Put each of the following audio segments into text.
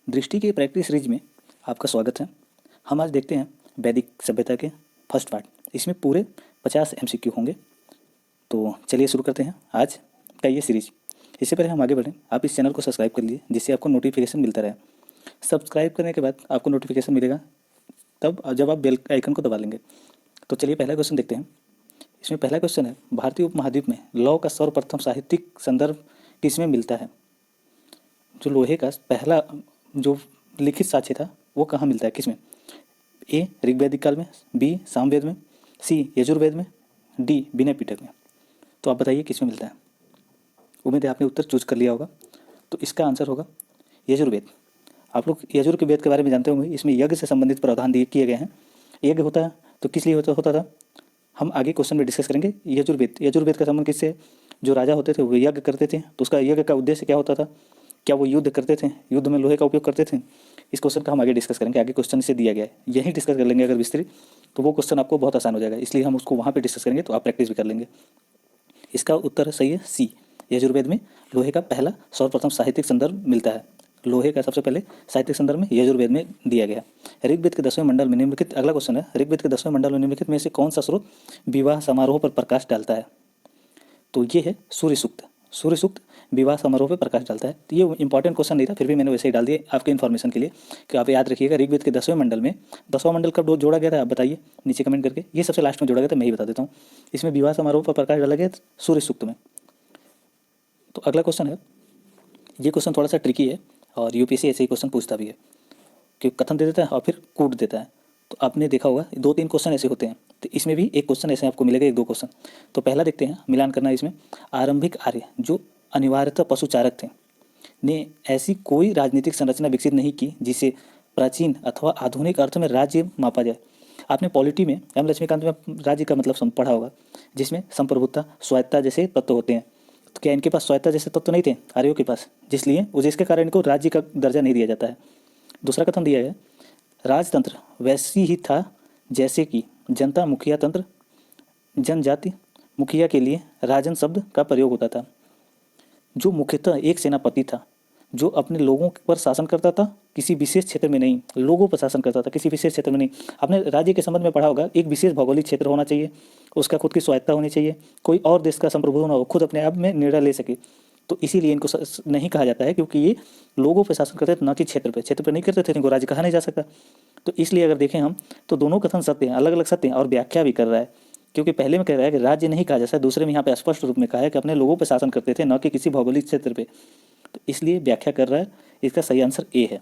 दृष्टि की practice series में आपका स्वागत है। हम आज देखते हैं वैदिक सभ्यता के फर्स्ट पार्ट। इसमें पूरे 50 एमसीक्यू होंगे। तो चलिए शुरू करते हैं आज का ये सीरीज। इससे पहले हम आगे बढ़ें, आप इस चैनल को सब्सक्राइब कर लीजिए जिससे आपको नोटिफिकेशन मिलता रहे। सब्सक्राइब करने के बाद आपको नोटिफिकेशन मिलेगा तब जब आप बेल आइकन को दबा लेंगे। तो चलिए पहला क्वेश्चन देखते हैं। इसमें पहला क्वेश्चन है, भारतीय उपमहाद्वीप में लौह का सर्वप्रथम साहित्यिक संदर्भ किसमें मिलता है? जो लोहे का पहला जो लिखित साक्ष्य था वो कहाँ मिलता है, किसमें? ए ऋग्वैदिक काल में, बी सामवेद में, सी यजुर्वेद में, डी विनय पिटक में। तो आप बताइए किसमें मिलता है। उम्मीद है आपने उत्तर चूज कर लिया होगा। तो इसका आंसर होगा यजुर्वेद। आप लोग यजुर्वेद के बारे में जानते होंगे, इसमें यज्ञ से संबंधित प्रावधान दिए किए गए हैं। यज्ञ होता है तो किस लिए होता था, हम आगे क्वेश्चन में डिस्कस करेंगे। यजुर्वेद का संबंध किससे? जो राजा होते थे वो यज्ञ करते थे, तो उसका यज्ञ का उद्देश्य क्या होता था? क्या वो युद्ध करते थे, युद्ध में लोहे का उपयोग करते थे? इस क्वेश्चन का हम आगे डिस्कस करेंगे। आगे क्वेश्चन इसे दिया गया है, यही डिस्कस कर लेंगे अगर विस्तृत, तो वो क्वेश्चन आपको बहुत आसान हो जाएगा, इसलिए हम उसको वहाँ पे डिस्कस करेंगे, तो आप प्रैक्टिस भी कर लेंगे। इसका उत्तर सही है सी, यजुर्वेद में लोहे का पहला सर्वप्रथम साहित्यिक संदर्भ मिलता है। लोहे का सबसे पहले साहित्यिक संदर्भ में यजुर्वेद में दिया गया। ऋग्वेद के 10वें मंडल में निम्नलिखित, अगला क्वेश्चन है, ऋग्वेद के 10वें मंडल में निम्नलिखित में से कौन सा स्रोत विवाह समारोह पर प्रकाश डालता है? तो ये है सूर्य सूक्त। सूर्य सूक्त विवाह समारोह पर प्रकाश डालता है। तो ये इंपॉर्टेंट क्वेश्चन नहीं था, फिर भी मैंने वैसे ही डाल दिया आपके इन्फॉर्मेशन के लिए कि आप याद रखिएगा। ऋग्वेद के 10वें मंडल में 10वां मंडल कब जोड़ा गया था, आप बताइए नीचे कमेंट करके। ये सबसे लास्ट में जोड़ा गया था, मैं ही बता देता हूँ। इसमें विवाह समारोह पर प्रकाश डाला गया सूर्य सूक्त में। तो अगला क्वेश्चन है, ये क्वेश्चन थोड़ा सा ट्रिकी है और यूपीएससी ऐसे ही क्वेश्चन पूछता भी है कि कथन दे देता है और फिर कूट देता है। तो आपने देखा होगा 2-3 क्वेश्चन ऐसे होते हैं, तो इसमें भी एक क्वेश्चन ऐसे आपको मिलेगा, 1-2 क्वेश्चन। तो पहला देखते हैं, मिलान करना है इसमें। आरंभिक आर्य जो अनिवार्यतः पशुचारक थे ने ऐसी कोई राजनीतिक संरचना विकसित नहीं की जिसे प्राचीन अथवा आधुनिक अर्थ में राज्य मापा जाए। आपने पॉलिटी में एम लक्ष्मीकांत में राज्य का मतलब पढ़ा होगा, जिसमें संप्रभुता स्वायत्ता जैसे तत्व होते हैं। तो क्या इनके पास स्वायत्ता जैसे तत्व नहीं थे आर्यों के पास, जिसके कारण इनको राज्य का दर्जा नहीं दिया जाता है। दूसरा कथन दिया है, राजतंत्र वैसी ही था जैसे कि जनता मुखिया तंत्र, जनजाति मुखिया के लिए राजन शब्द का प्रयोग होता था। जो मुख्यतः एक सेनापति था जो अपने लोगों पर शासन करता था, किसी विशेष क्षेत्र में नहीं, लोगों पर शासन करता था, किसी विशेष क्षेत्र में नहीं। आपने राज्य के संबंध में पढ़ा होगा, एक विशेष भौगोलिक क्षेत्र होना चाहिए, उसका खुद की स्वायत्ता होनी चाहिए, कोई और देश का संप्रभु ना हो, खुद अपने आप में निर्णय ले सके। तो इसीलिए इनको नहीं कहा जाता है, क्योंकि ये लोगों पर शासन करते थे, न कि क्षेत्र पर नहीं करते थे, इनको राज्य कहा नहीं जा सकता। तो इसलिए अगर देखें हम तो दोनों कथन सत्य हैं, अलग अलग सत्य हैं, और व्याख्या भी कर रहा है। क्योंकि पहले में कह रहा है कि राज्य नहीं कहा जा सकता, दूसरे में यहाँ पे स्पष्ट रूप में कहा है कि अपने लोगों पर शासन करते थे, न कि किसी भौगोलिक क्षेत्र पे। तो इसलिए व्याख्या कर रहा है। इसका सही आंसर ए है।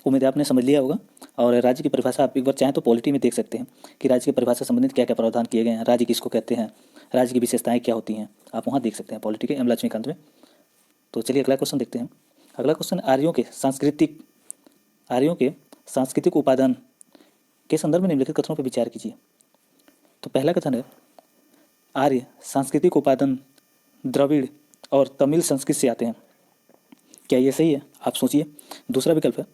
उम्मीद है आपने समझ लिया होगा। और राज्य की परिभाषा आप एक बार चाहें तो पॉलिटी में देख सकते हैं कि राज्य की परिभाषा संबंधित क्या क्या प्रावधान किए गए हैं, राज्य किसको कहते हैं, राज्य की विशेषताएं क्या होती हैं, आप वहाँ देख सकते हैं पॉलिटी के एम लक्ष्मीकांत में। तो चलिए अगला क्वेश्चन देखते हैं। अगला क्वेश्चन, आर्यों के सांस्कृतिक उपादान के संदर्भ में निम्नलिखित कथनों पर विचार कीजिए। तो पहला कथन है, आर्य सांस्कृतिक उपादान द्रविड़ और तमिल संस्कृत से आते हैं। क्या ये सही है? आप सोचिए। दूसरा विकल्प है,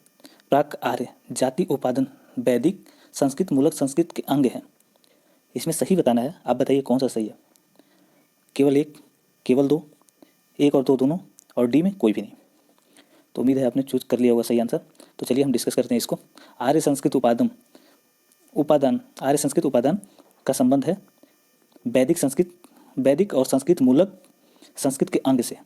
प्राक आर्य जाति उपादान वैदिक संस्कृत मूलक संस्कृत के अंग हैं। इसमें सही बताना है, आप बताइए कौन सा सही है। केवल एक, केवल दो, एक और दो दोनों, और डी में कोई भी नहीं। तो उम्मीद है आपने चूज कर लिया होगा सही आंसर। तो चलिए हम डिस्कस करते हैं इसको। आर्य संस्कृत उपादान का संबंध है वैदिक और संस्कृत मूलक संस्कृत के अंग से।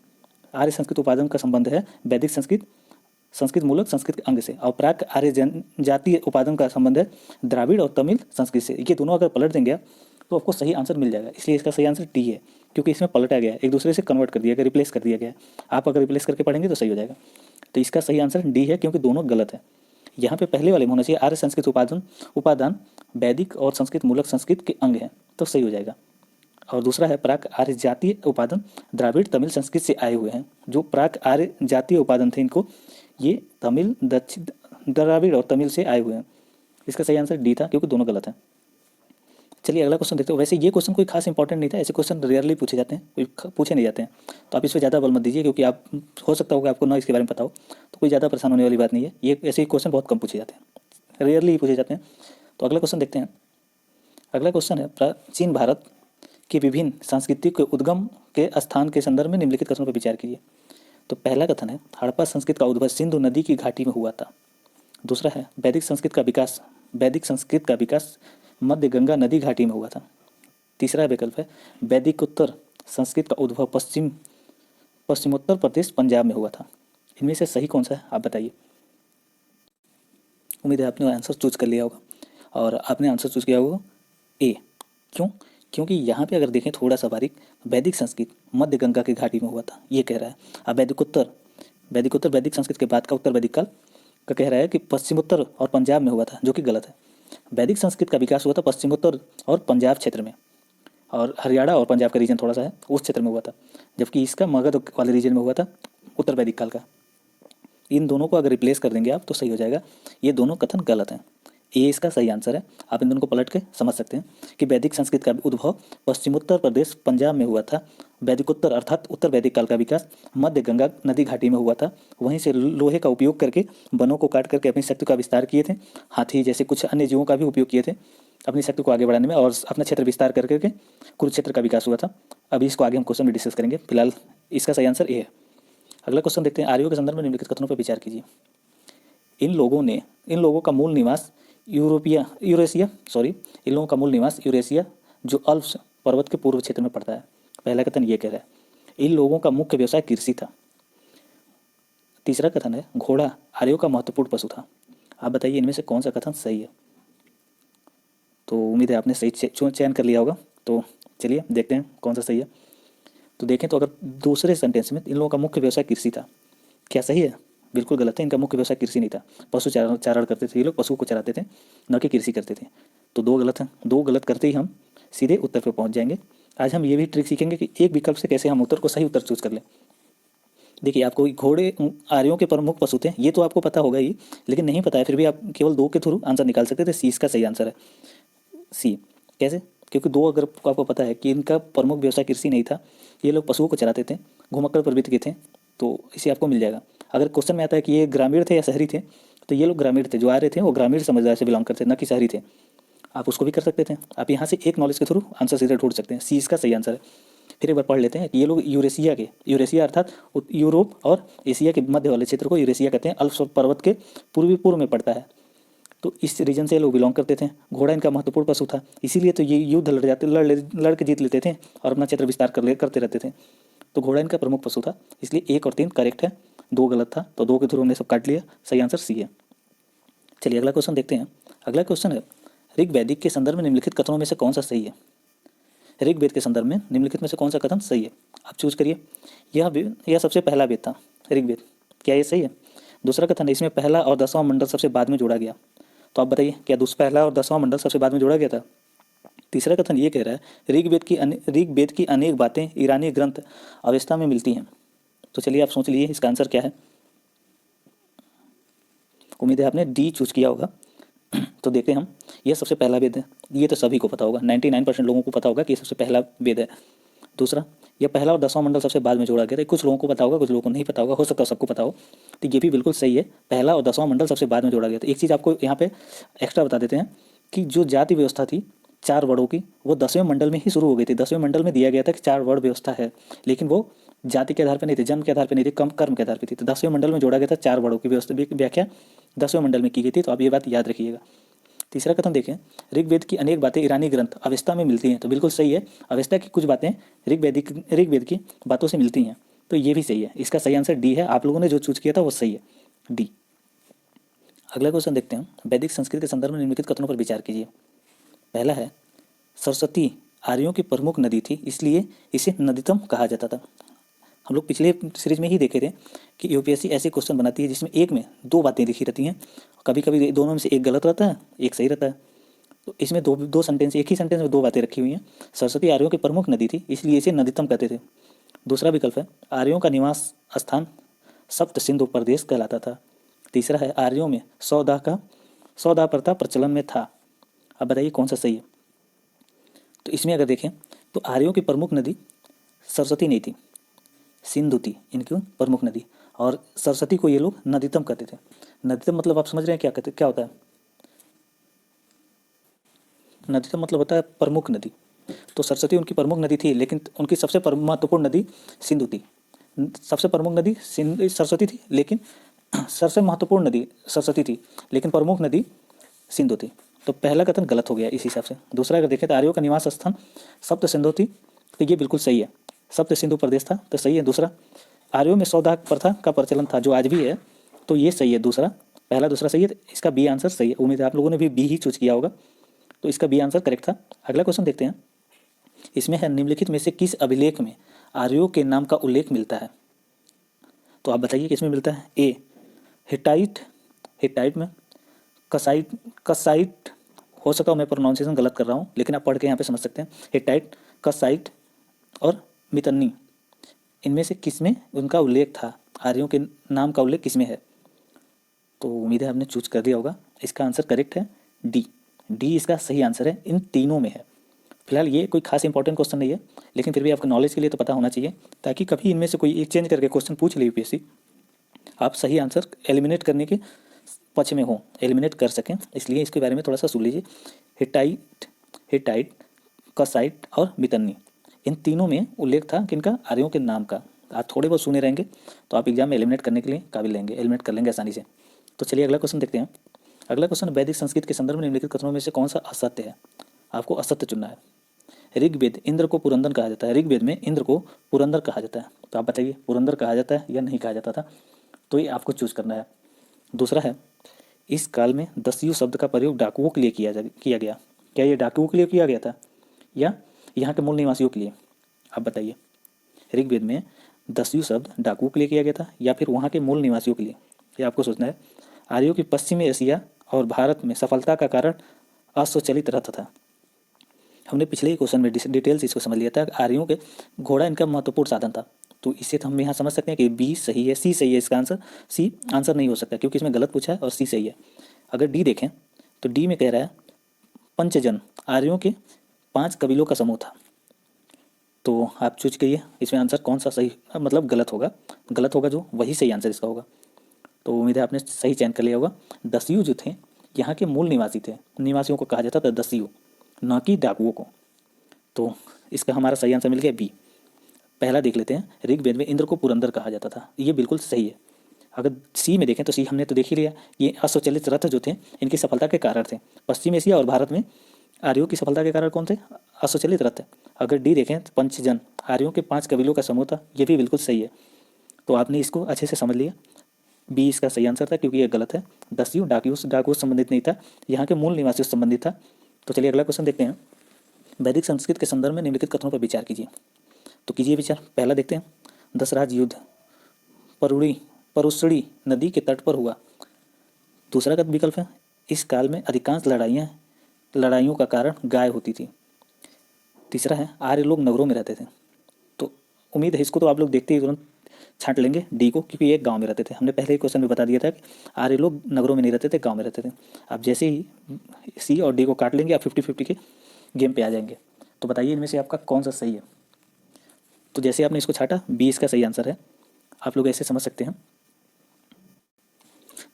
आर्य संस्कृत उपादान का संबंध है वैदिक संस्कृत मूलक संस्कृत के अंग से। और प्राक आर्य जनजातीय उपादान का संबंध है द्राविड़ और तमिल संस्कृत से। ये दोनों अगर पलट देंगे तो आपको सही आंसर मिल जाएगा। इसलिए इसका सही आंसर डी है, क्योंकि इसमें पलटा गया है, एक दूसरे से कन्वर्ट कर दिया गया, रिप्लेस कर दिया गया है। आप अगर रिप्लेस करके पढ़ेंगे तो सही हो जाएगा। तो इसका सही आंसर डी है, क्योंकि दोनों गलत है। यहाँ पे पहले वाले में होना चाहिए आर्य संस्कृत उपादान वैदिक और संस्कृत मूलक संस्कृत के अंग हैं, तो सही हो जाएगा। और दूसरा है प्राक आर्य जातीय उपादान द्राविड़ तमिल संस्कृत से आए हुए हैं। जो प्राक आर्य जातीय उपादान थे इनको, ये तमिल द्राविड़ और तमिल से आए हुए हैं। इसका सही आंसर डी था, क्योंकि दोनों गलत हैं। चलिए अगला क्वेश्चन देखते हो। वैसे ये क्वेश्चन कोई खास इंपॉर्टेंट नहीं था, ऐसे क्वेश्चन रेयरली पूछे जाते हैं, कोई पूछे नहीं जाते हैं। तो आप इस पर ज़्यादा बल मत दीजिए, क्योंकि आप हो सकता होगा आपको ना इसके बारे में पता हो, तो कोई ज़्यादा परेशान होने वाली बात नहीं है। ये ऐसे ही क्वेश्चन बहुत कम पूछे जाते हैं, रेयरली ही पूछे जाते हैं। तो अगला क्वेश्चन देखते हैं। अगला क्वेश्चन है, प्राचीन भारत के विभिन्न सांस्कृतिक उद्गम के स्थान के संदर्भ में निम्नलिखित कथनों पर विचार कीजिए। तो पहला कथन है हड़प्पा संस्कृत का उद्भव सिंधु नदी की घाटी में हुआ था। दूसरा है वैदिक संस्कृत का विकास मध्य गंगा नदी घाटी में हुआ था। तीसरा विकल्प है वैदिक उत्तर संस्कृत का उद्भव पश्चिमोत्तर प्रदेश पंजाब में हुआ था। इनमें से सही कौन सा है आप बताइए। उम्मीद है आपने आंसर चूज कर लिया होगा और आपने आंसर चूज किया होगा ए। क्यों? क्योंकि यहाँ पे अगर देखें थोड़ा सा बारीक, वैदिक संस्कृत मध्य गंगा की घाटी में हुआ था ये कह रहा है। अब वैदिक संस्कृत के बाद का उत्तर वैदिक काल का कह रहा है कि पश्चिमोत्तर और पंजाब में हुआ था, जो कि गलत है। वैदिक संस्कृत का विकास हुआ था पश्चिमोत्तर और पंजाब क्षेत्र में, और हरियाणा और पंजाब का रीजन थोड़ा सा है उस क्षेत्र में हुआ था, जबकि इसका मगध वाले रीजन में हुआ था उत्तर वैदिक काल का। इन दोनों को अगर रिप्लेस कर देंगे आप तो सही हो जाएगा। ये दोनों कथन गलत हैं। ये इसका सही आंसर है। आप इन दोनों को पलट के समझ सकते हैं कि वैदिक संस्कृत का उद्भव पश्चिमोत्तर प्रदेश पंजाब में हुआ था। वैदिकोत्तर अर्थात उत्तर वैदिक काल का विकास मध्य गंगा नदी घाटी में हुआ था। वहीं से लोहे का उपयोग करके वनों को काट करके अपनी शक्ति का विस्तार किए थे। हाथी जैसे कुछ अन्य जीवों का भी उपयोग किए थे अपनी शक्ति को आगे बढ़ाने में, और अपना क्षेत्र विस्तार कर करके कुरुक्षेत्र का विकास हुआ था। अभी इसको आगे हम क्वेश्चन में डिस्कस करेंगे। फिलहाल इसका सही आंसर ए है। अगला क्वेश्चन देखते हैं। आर्यों के संदर्भ में निम्नलिखित कथनों पर विचार कीजिए। इन लोगों का मूल निवास यूरेशिया जो अल्प्स पर्वत के पूर्व क्षेत्र में पड़ता है। पहला कथन ये कह रहा है इन लोगों का मुख्य व्यवसाय कृषि था। तीसरा कथन है घोड़ा आर्यों का महत्वपूर्ण पशु था। आप बताइए इनमें से कौन सा कथन सही है। तो उम्मीद है आपने सही चयन कर लिया होगा। तो चलिए देखते हैं कौन सा सही है। तो देखें तो अगर दूसरे सेंटेंस में इन लोगों का मुख्य व्यवसाय कृषि था, क्या सही है? बिल्कुल गलत है। इनका मुख्य व्यवसाय कृषि नहीं था। पशु चारण करते थे ये लोग, पशु को चराते थे, न कि कृषि करते थे। तो दो गलत हैं। दो गलत करते ही हम सीधे उत्तर पर पहुंच जाएंगे। आज हम ये भी ट्रिक सीखेंगे कि एक विकल्प से कैसे हम उत्तर को सही उत्तर चूज कर लें। देखिए आपको घोड़े आर्यों के प्रमुख पशु थे ये तो आपको पता होगा ही, लेकिन नहीं पता है फिर भी आप केवल दो के थ्रू आंसर निकाल सकते थे। सी इसका सही आंसर है। सी कैसे? क्योंकि दो अगर आपको पता है कि इनका प्रमुख व्यवसाय कृषि नहीं था, ये लोग पशुओं को चराते थे, घुमक्कड़ प्रवृत्ति के थे, तो इसे आपको मिल जाएगा। अगर क्वेश्चन में आता है कि ये ग्रामीण थे या शहरी थे, तो ये लोग ग्रामीण थे। जो आ रहे थे वो ग्रामीण समुदाय से बिलोंग करते, न कि शहरी थे। आप उसको भी कर सकते थे। आप यहाँ से एक नॉलेज के थ्रू आंसर सीधे ढूंढ सकते हैं। सी इसका सही आंसर है। फिर एक बार पढ़ लेते हैं कि ये लोग यूरेशिया अर्थात यूरोप और एशिया के मध्य वाले क्षेत्र को यूरेशिया कहते हैं। अल्प्स पर्वत के पूर्व में पड़ता है, तो इस रीजन से लोग बिलोंग करते थे। घोड़ा इनका महत्वपूर्ण पशु था, इसीलिए तो ये युद्ध लड़ के जीत लेते थे और अपना क्षेत्र विस्तार करते रहते थे। तो घोड़ा इनका प्रमुख पशु था, इसलिए 1 और 3 करेक्ट है, 2 गलत था। तो 2 के थ्रू हमने सब काट लिया। सही आंसर सी है। चलिए अगला क्वेश्चन देखते हैं। अगला क्वेश्चन है ऋग्वेदिक के संदर्भ में निम्नलिखित कथनों में से कौन सा सही है। ऋग्वेद के संदर्भ में निम्नलिखित में से कौन सा कथन सही है, आप चूज करिए। यह सबसे पहला वेद था ऋग्वेद, क्या ये सही है? दूसरा कथन है इसमें पहला और 10वां मंडल सबसे बाद में जोड़ा गया। तो आप बताइए क्या पहला और 10वां मंडल सबसे बाद में जोड़ा गया था? तीसरा कथन ये कह रहा है ऋग्वेद की अनेक बातें ईरानी ग्रंथ अवेस्ता में मिलती हैं। तो चलिए आप सोच लीजिए इसका आंसर क्या है। उम्मीद है आपने डी चूज किया होगा। तो देखते हैं हम। यह सबसे पहला वेद है, ये तो सभी को पता होगा, 99% लोगों को पता होगा कि ये सबसे पहला वेद है। दूसरा, यह पहला और 10वां मंडल सबसे बाद में जोड़ा गया था। कुछ लोगों को पता होगा, कुछ लोगों को नहीं पता होगा, हो सकता है सबको पता हो। तो ये भी बिल्कुल सही है, पहला और 10वां मंडल सबसे बाद में जोड़ा गया था। एक चीज़ आपको यहाँ पे एक्स्ट्रा बता देते हैं कि जो जाति व्यवस्था थी 4 वर्णों की, वो 10वें मंडल में ही शुरू हो गई थी। 10वें मंडल में दिया गया था कि 4 वर्ण व्यवस्था है, लेकिन वो जाति के आधार पर नहीं थी, जन्म के आधार पर नहीं थी, कम कर्म के आधार पर थी। तो 10वें मंडल में जोड़ा गया था, 4 वर्णों की व्याख्या 10वें मंडल में की गई थी। तो आप ये बात याद रखिएगा। तीसरा कथन देखें, ऋग्वेद की अनेक बातें ईरानी ग्रंथ अवेस्ता में मिलती हैं। तो बिल्कुल सही है, अवेस्ता की कुछ बातें ऋग्वेद की बातों से मिलती हैं। तो ये भी सही है। इसका सही आंसर डी है। आप लोगों ने जो चूज किया था वो सही है, डी। अगला क्वेश्चन देखते हैं। वैदिक संस्कृत के संदर्भ में निम्नलिखित कथनों पर विचार कीजिए। पहला है सरस्वती आर्यों की प्रमुख नदी थी, इसलिए इसे नदीतम कहा जाता था। हम लोग पिछले सीरीज में ही देखे थे कि यूपीएससी ऐसे क्वेश्चन बनाती है जिसमें एक में 2 बातें लिखी रहती हैं, कभी कभी दोनों में से एक गलत रहता है, एक सही रहता है। तो इसमें दो सेंटेंस, एक ही सेंटेंस में 2 बातें रखी हुई हैं। सरस्वती आर्यों की प्रमुख नदी थी, इसलिए इसे नदीतम कहते थे। दूसरा विकल्प है आर्यों का निवास स्थान सप्त सिंधु प्रदेश कहलाता था। तीसरा है आर्यों में सौदा प्रथा प्रचलन में था। अब बताइए कौन सा सही है। तो इसमें अगर देखें तो आर्यों की प्रमुख नदी सरस्वती नहीं थी, सिंधु थी इनकी प्रमुख नदी, और सरस्वती को ये लोग नदीतम कहते थे। नदीतम मतलब आप समझ रहे हैं क्या होता है? नदीतम मतलब होता है प्रमुख नदी। तो सरस्वती उनकी प्रमुख नदी थी, लेकिन उनकी सबसे महत्वपूर्ण नदी सिंधु थी। सबसे प्रमुख नदी सरस्वती थी, लेकिन सबसे महत्वपूर्ण नदी सरस्वती थी, लेकिन प्रमुख नदी सिंधु थी। तो पहला कथन गलत हो गया इस हिसाब से। दूसरा अगर देखें तो आर्यों का निवास स्थान सप्त सिंधु थी, तो ये बिल्कुल सही है, सप्त सिंधु प्रदेश था, तो सही है दूसरा। आर्यों में सौदा प्रथा का प्रचलन था, जो आज भी है, तो ये सही है दूसरा। पहला दूसरा सही है, तो इसका बी आंसर सही है। उम्मीद है आप लोगों ने भी बी ही चूज किया होगा, तो इसका बी आंसर करेक्ट था। अगला क्वेश्चन देखते हैं। इसमें है निम्नलिखित में से किस अभिलेख में आर्यों के नाम का उल्लेख मिलता है? तो आप बताइए किसमें मिलता है। ए हिटाइट, हिटाइट में, कसाइट, कसाइट, हो सका मैं प्रोनाउंसिएशन गलत कर रहा हूँ, लेकिन आप पढ़ के यहाँ पे समझ सकते हैं। हिटाइट, कसाइट और मितन्नी, इनमें से किस में उनका उल्लेख था, आर्यों के नाम का उल्लेख किस में है? तो उम्मीद है आपने चूज कर दिया होगा। इसका आंसर करेक्ट है डी, डी इसका सही आंसर है, इन तीनों में है। फिलहाल ये कोई खास इंपॉर्टेंट क्वेश्चन नहीं है, लेकिन फिर भी आपके नॉलेज के लिए तो पता होना चाहिए, ताकि कभी इनमें से कोई एक चेंज करके क्वेश्चन पूछ ले यूपीएससी, आप सही आंसर एलिमिनेट करने के पक्ष में हो, एलिमिनेट कर सकें। इसलिए इसके बारे में थोड़ा सा सुन लीजिए। हिटाइट, हिटाइट, कसाइट और मितन्नी, इन तीनों में उल्लेख था किनका, आर्यों के नाम का। आप थोड़े बहुत सुने रहेंगे तो आप एग्जाम में एलिमिनेट करने के लिए काबिल रहेंगे, एलिमिनेट कर लेंगे आसानी से। तो चलिए अगला क्वेश्चन देखते हैं। अगला क्वेश्चन, वैदिक संस्कृत के संदर्भ में निम्नलिखित कथनों में से कौन सा असत्य है? आपको असत्य चुनना है। ऋग्वेद इंद्र को पुरंदर कहा जाता है, ऋग्वेद में इंद्र को पुरंदर कहा जाता है, तो आप बताइए पुरंदर कहा जाता है या नहीं कहा जाता था? तो ये आपको चूज करना है। दूसरा है, इस काल में दस्यु शब्द का प्रयोग डाकुओं के लिए किया गया, क्या ये डाकुओं के लिए किया गया था या यहाँ के मूल निवासियों के लिए? आप बताइए। ऋग्वेद में दस्यु शब्द डाकुओं के लिए किया गया था या फिर वहाँ के मूल निवासियों के लिए, ये आपको सोचना है। आर्यों की पश्चिमी एशिया और भारत में सफलता का कारण अस्वचालित रथ था। हमने पिछले ही क्वेश्चन में डिटेल्स इसको समझ लिया था। आर्यों के घोड़ा इनका महत्वपूर्ण साधन था, तो इससे तो हम यहाँ समझ सकते हैं कि बी सही है, सी सही है इसका आंसर। सी आंसर नहीं हो सकता क्योंकि इसमें गलत पूछा है और सी सही है। अगर डी देखें तो डी में कह रहा है पंचजन आर्यों के 5 कबीलों का समूह था, तो आप चूज करिए इसमें आंसर कौन सा सही, मतलब गलत होगा, गलत होगा जो वही सही आंसर इसका होगा। तो उम्मीद है आपने सही चयन कर लिया होगा। दस्यु जो थे यहाँ के मूल निवासी थे, निवासियों को कहा जाता था दस्यु, न कि डाकुओं को। तो इसका हमारा सही आंसर मिल गया बी। पहला देख लेते हैं, ऋग्वेद में इंद्र को पुरंदर कहा जाता था, ये बिल्कुल सही है। अगर सी में देखें तो सी हमने तो देख ही लिया, ये अस्वचालित रथ जो थे इनकी सफलता के कारण थे। पश्चिम एशिया और भारत में आर्यों की सफलता के कारण कौन थे, अस्वचालित रथ। अगर डी देखें तो पंचजन आर्यों के 5 कबीलों का समूह था, ये भी बिल्कुल सही है। तो आपने इसको अच्छे से समझ लिया, बी इसका सही आंसर था क्योंकि ये गलत है। दस्यु डाकुओं संबंधित नहीं था, यहाँ के मूल निवासियों से संबंधित था। तो चलिए अगला क्वेश्चन देखते हैं। वैदिक संस्कृत के संदर्भ में निम्नलिखित कथनों पर विचार कीजिए। तो कीजिए विचार। पहला देखते हैं, दशराज युद्ध परुसड़ी नदी के तट पर हुआ। दूसरा का विकल्प है, इस काल में अधिकांश लड़ाइयों का कारण गाय होती थी। तीसरा है, आर्य लोग नगरों में रहते थे। तो उम्मीद है इसको तो आप लोग देखते ही तुरंत छांट लेंगे डी को, क्योंकि ये गांव में रहते थे। हमने पहले ही क्वेश्चन में बता दिया था कि आर्य लोग नगरों में नहीं रहते थे, गांव में रहते थे। आप जैसे ही सी और डी को काट लेंगे आप 50-50 के गेम पे आ जाएंगे। तो बताइए इनमें से आपका कौन सा सही है? तो जैसे आपने इसको छाटा, बी इसका सही आंसर है। आप लोग ऐसे समझ सकते हैं,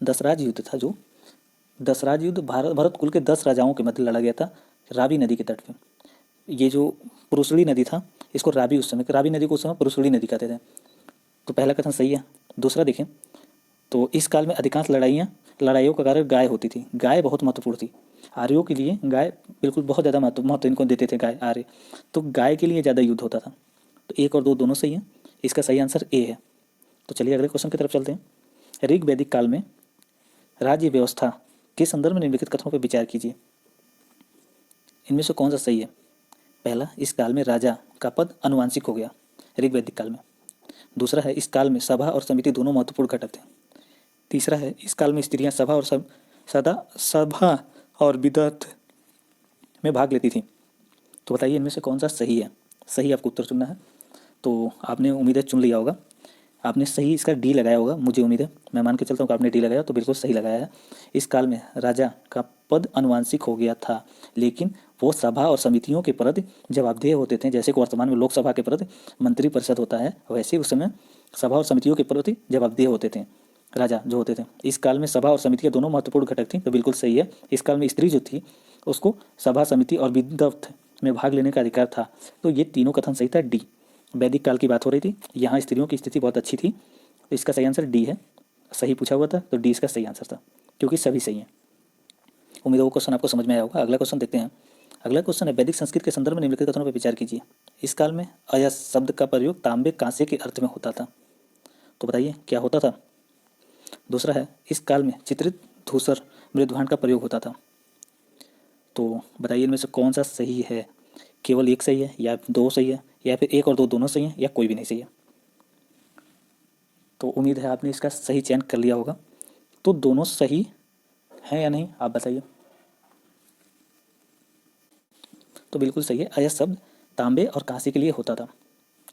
दशराज युद्ध था जो दशराज युद्ध भरत कुल के 10 राजाओं के मध्य लड़ा गया था रावी नदी के तट पे। ये जो पुरुषड़ी नदी था, इसको रावी उस समय, रावी नदी को उस समय पुरुषड़ी नदी कहते थे। तो पहला कथन सही है। दूसरा देखें तो इस काल में अधिकांश लड़ाइयों का कारण गाय होती थी। गाय बहुत महत्वपूर्ण थी आर्यों के लिए, गाय बिल्कुल बहुत ज़्यादा महत्व इनको देते थे गाय आर्य, तो गाय के लिए ज़्यादा युद्ध होता था। तो 1 और 2 दोनों सही हैं, इसका सही आंसर ए है। तो चलिए अगले क्वेश्चन की तरफ चलते हैं। ऋग वैदिक काल में राज्य व्यवस्था के संदर्भ में निम्नलिखित कथनों पर विचार कीजिए। इनमें से कौन सा सही है? पहला, इस काल में राजा का पद आनुवांशिक हो गया ऋग वैदिक काल में। दूसरा है, इस काल में सभा और समिति दोनों महत्वपूर्ण घटक थे। तीसरा है, इस काल में स्त्रियां सभा और विदत में भाग लेती थी। तो बताइए इनमें से कौन सा सही है? सही आपको उत्तर चुनना है। तो आपने उम्मीद है चुन लिया होगा, आपने सही इसका डी लगाया होगा, मुझे उम्मीद है, मैं मान के चलता हूँ कि आपने डी लगाया, तो बिल्कुल सही लगाया है। इस काल में राजा का पद आनुवांशिक हो गया था, लेकिन वो सभा और समितियों के प्रति जवाबदेह होते थे। जैसे कि वर्तमान में लोकसभा के प्रति मंत्रिपरिषद होता है, वैसे उस समय सभा और समितियों के प्रति जवाबदेह होते थे राजा जो होते थे। इस काल में सभा और समिति के दोनों महत्वपूर्ण घटक थी, तो बिल्कुल सही है। इस काल में स्त्री जो थी उसको सभा, समिति और विद्वत में भाग लेने का अधिकार था। तो ये तीनों कथन सही था डी। वैदिक काल की बात हो रही थी, यहाँ स्त्रियों की स्थिति बहुत अच्छी थी, तो इसका सही आंसर डी है। सही पूछा हुआ था तो डी इसका सही आंसर था, क्योंकि सभी सही हैं। उम्मीद है वो क्वेश्चन आपको समझ में आया होगा। अगला क्वेश्चन देखते हैं। अगला क्वेश्चन है, वैदिक संस्कृत के संदर्भ में निम्नलिखित कथनों पर विचार कीजिए। इस काल में अयस शब्द का प्रयोग तांबे कांसे के अर्थ में होता था, तो बताइए क्या होता था। दूसरा है, इस काल में चित्रित धूसर मृदभांड का प्रयोग होता था, तो बताइए इनमें से कौन सा सही है। केवल एक सही है, या दो सही है, या फिर एक और दो दोनों सही हैं, या कोई भी नहीं सही है। तो उम्मीद है आपने इसका सही चयन कर लिया होगा। तो दोनों सही हैं या नहीं, आप बताइए। तो बिल्कुल सही है, अयस्क शब्द तांबे और कांसे के लिए होता था,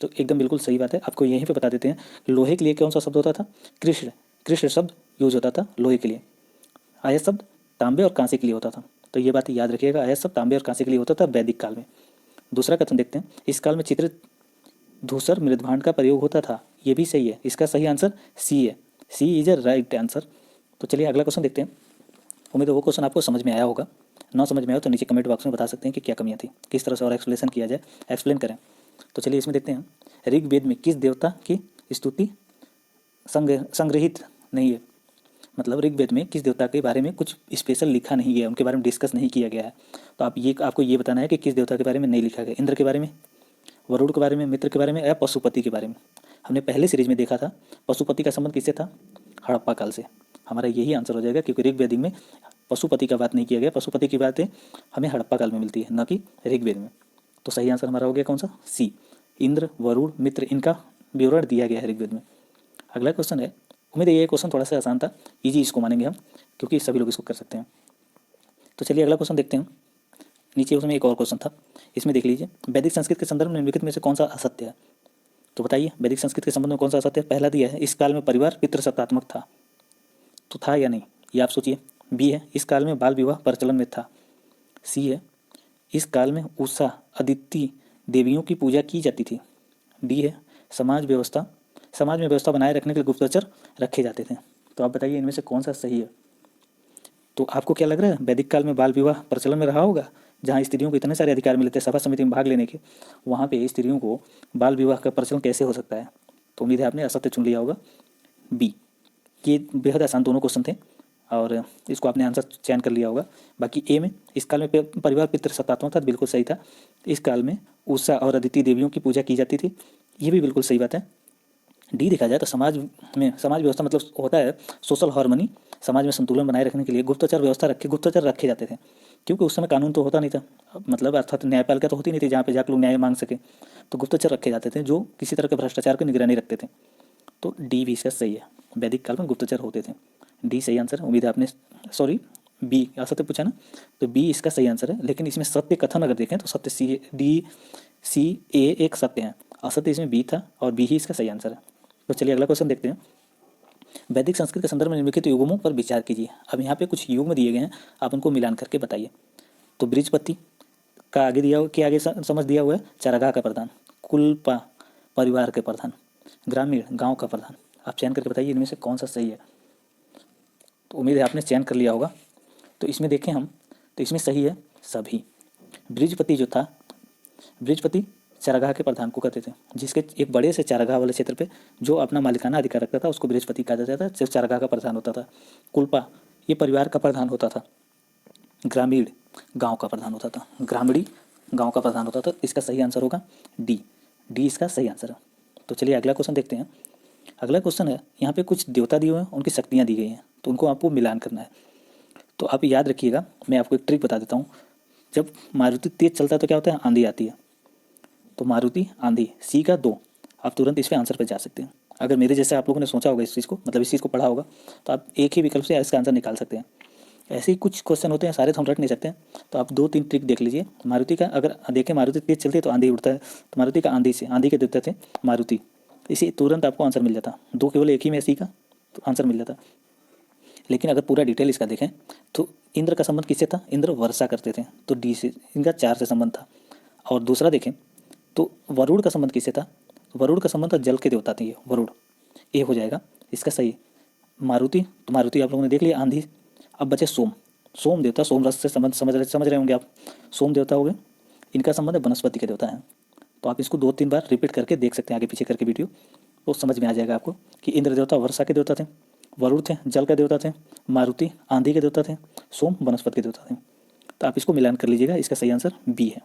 तो एकदम बिल्कुल सही बात है। आपको यहीं पे बता देते हैं, लोहे के लिए कौन सा शब्द होता था, कृष्ण। कृष्ण शब्द यूज होता था लोहे के लिए। अयस्क शब्द तांबे और कांसे के लिए होता था, तो ये बात याद रखिएगा, अयस्क शब्द तांबे और कांसे के लिए होता था वैदिक काल में। दूसरा कथन देखते हैं, इस काल में चित्रित धूसर मृदभांड का प्रयोग होता था, ये भी सही है। इसका सही आंसर सी है। सी इज ए राइट आंसर। तो चलिए अगला क्वेश्चन देखते हैं। उम्मीद है वो क्वेश्चन आपको समझ में आया होगा। ना समझ में आया तो नीचे कमेंट बॉक्स में बता सकते हैं कि क्या कमियां थी, किस तरह से और एक्सप्लेनेशन किया जाए, एक्सप्लेन करें। तो चलिए इसमें देखते हैं, ऋग्वेद में किस देवता की स्तुति संग्रहित नहीं है। मतलब ऋग्वेद में किस देवता के बारे में कुछ स्पेशल लिखा नहीं है, उनके बारे में डिस्कस नहीं किया गया है। तो आपको ये बताना है कि किस देवता के बारे में नहीं लिखा गया। इंद्र के बारे में, वरुण के बारे में, मित्र के बारे में, या पशुपति के बारे में। हमने पहले सीरीज में देखा था पशुपति का संबंध किससे था, हड़प्पा काल से। हमारा यही आंसर हो जाएगा, क्योंकि ऋग्वेद में पशुपति का बात नहीं किया गया। पशुपति की बातें हमें हड़प्पा काल में मिलती है, न कि ऋग्वेद में। तो सही आंसर हमारा हो गया कौन सा, सी। इंद्र, वरुण, मित्र, इनका विवरण दिया गया है ऋग्वेद में। अगला क्वेश्चन है, उम्मीद है ये क्वेश्चन थोड़ा सा आसान था, ईजी इसको मानेंगे हम, क्योंकि सभी लोग इसको कर सकते हैं। तो चलिए अगला क्वेश्चन देखते हैं। नीचे उसमें एक और क्वेश्चन था, इसमें देख लीजिए, वैदिक संस्कृत के संदर्भ में निम्नलिखित में से कौन सा असत्य है। तो बताइए वैदिक संस्कृत के संबंध में कौन सा असत्य है। पहला दिया है, इस काल में परिवार पितृसत्तात्मक था, तो था या नहीं, ये आप सोचिए। बी है, इस काल में बाल विवाह प्रचलन में था। सी है, इस काल में उषा अदिति देवियों की पूजा की जाती थी। डी है, समाज में व्यवस्था बनाए रखने के लिए गुप्तचर रखे जाते थे। तो आप बताइए इनमें से कौन सा सही है। तो आपको क्या लग रहा है, वैदिक काल में बाल विवाह प्रचलन में रहा होगा, जहाँ स्त्रियों को इतने सारे अधिकार मिलते हैं सभा समिति में भाग लेने के, वहाँ पे स्त्रियों को बाल विवाह का प्रचलन कैसे हो सकता है। तो उम्मीद है आपने असत्य चुन लिया होगा, बी। ये बेहद आसान दोनों क्वेश्चन थे, और इसको आपने आंसर चयन कर लिया होगा। बाकी ए में, इस काल में परिवार पितृसत्तात्मक था, बिल्कुल सही था। इस काल में उषा और अदिति देवियों की पूजा की जाती थी, ये भी बिल्कुल सही बात है। डी देखा जाए तो समाज व्यवस्था मतलब होता है सोशल हार्मनी, समाज में संतुलन बनाए रखने के लिए गुप्तचर रखे जाते थे, क्योंकि उस समय कानून तो होता नहीं था, मतलब अर्थात न्यायपालिका तो होती नहीं थी जहाँ पे जाकर लोग न्याय मांग सके। तो गुप्तचर रखे जाते थे जो किसी तरह के भ्रष्टाचार की निगरानी रखते थे। तो डी भी इसका सही है, वैदिक काल में गुप्तचर होते थे। डी सही आंसर है। उम्मीद है आपने, सॉरी बी असत्य पूछा ना, तो बी इसका सही आंसर है। लेकिन इसमें सत्य कथन अगर देखें तो सत्य सी, डी सी ए एक सत्य है, असत्य इसमें बी था, और बी ही इसका सही आंसर है। तो चलिए अगला क्वेश्चन देखते हैं। वैदिक संस्कृत के संदर्भ में निम्नलिखित युग्मों पर विचार कीजिए। अब यहाँ पे कुछ युग्म दिए गए हैं, आप उनको मिलान करके बताइए। तो बृहस्पति का आगे दिया हुआ, के आगे समझ दिया हुआ है चारागाह का प्रधान, कुलपा परिवार के प्रधान, ग्रामीण गांव का प्रधान। आप चयन करके बताइए इनमें से कौन सा सही है। तो उम्मीद है आपने चयन कर लिया होगा। तो इसमें देखें हम, तो इसमें सही है सभी। बृहस्पति जो था, बृहस्पति चारागाह के प्रधान को कहते थे, जिसके एक बड़े से चारागाह वाले क्षेत्र पे जो अपना मालिकाना अधिकार रखता था उसको बृहस्पति कहा जाता था, जो चारागाह का प्रधान होता था। कुलपा ये परिवार का प्रधान होता था। ग्रामीण गांव का प्रधान होता था, ग्रामीणी गांव का प्रधान होता था। इसका सही आंसर होगा डी। डी इसका सही आंसर है। तो चलिए अगला क्वेश्चन देखते हैं। अगला क्वेश्चन है, यहाँ पे कुछ देवता दिए हुए हैं, उनकी शक्तियाँ दी गई हैं, तो उनको आपको मिलान करना है। तो आप याद रखिएगा, मैं आपको एक ट्रिक बता देता हूँ। जब मारुति तेज चलता है तो क्या होता है, आंधी आती है। तो मारुति आंधी, सी का 2। आप तुरंत इस पे आंसर पे जा सकते हैं। अगर मेरे जैसे आप लोगों ने सोचा होगा इस चीज़ को, मतलब इस चीज़ को पढ़ा होगा, तो आप एक ही विकल्प से इसका आंसर निकाल सकते हैं। ऐसे ही कुछ क्वेश्चन होते हैं, सारे तो हम रट नहीं सकते हैं। तो आप 2-3 ट्रिक देख लीजिए। मारुति का अगर देखें, मारुति तेज चलती है तो आंधी उड़ता है, तो मारुति का आंधी से, आंधी के देवता थे मारुति, इसी तुरंत आपको आंसर मिल जाता। 2 केवल एक ही में सी का तो आंसर मिल जाता। लेकिन अगर पूरा डिटेल इसका देखें तो इंद्र का संबंध किससे था, इंद्र वर्षा करते थे, तो डी से, इनका 4 से संबंध था। और दूसरा देखें तो वरुण का संबंध किससे था, वरुण का संबंध था जल के देवता थे ये वरुण, ये हो जाएगा इसका सही। मारुति, तो मारुति आप लोगों ने देख लिया, आंधी। अब बचे सोम, सोम देवता, सोम रस से संबंध समझ रहे होंगे आप, सोम देवता हो गए, इनका संबंध है वनस्पति के देवता हैं। तो आप इसको 2-3 बार रिपीट करके देख सकते हैं आगे पीछे करके वीडियो, तो समझ में आ जाएगा आपको कि इंद्र देवता वर्षा के देवता थे, वरुण थे जल के देवता थे, मारुति आंधी के देवता थे, सोम वनस्पति के देवता थे। तो आप इसको मिलान कर लीजिएगा, इसका सही आंसर बी है।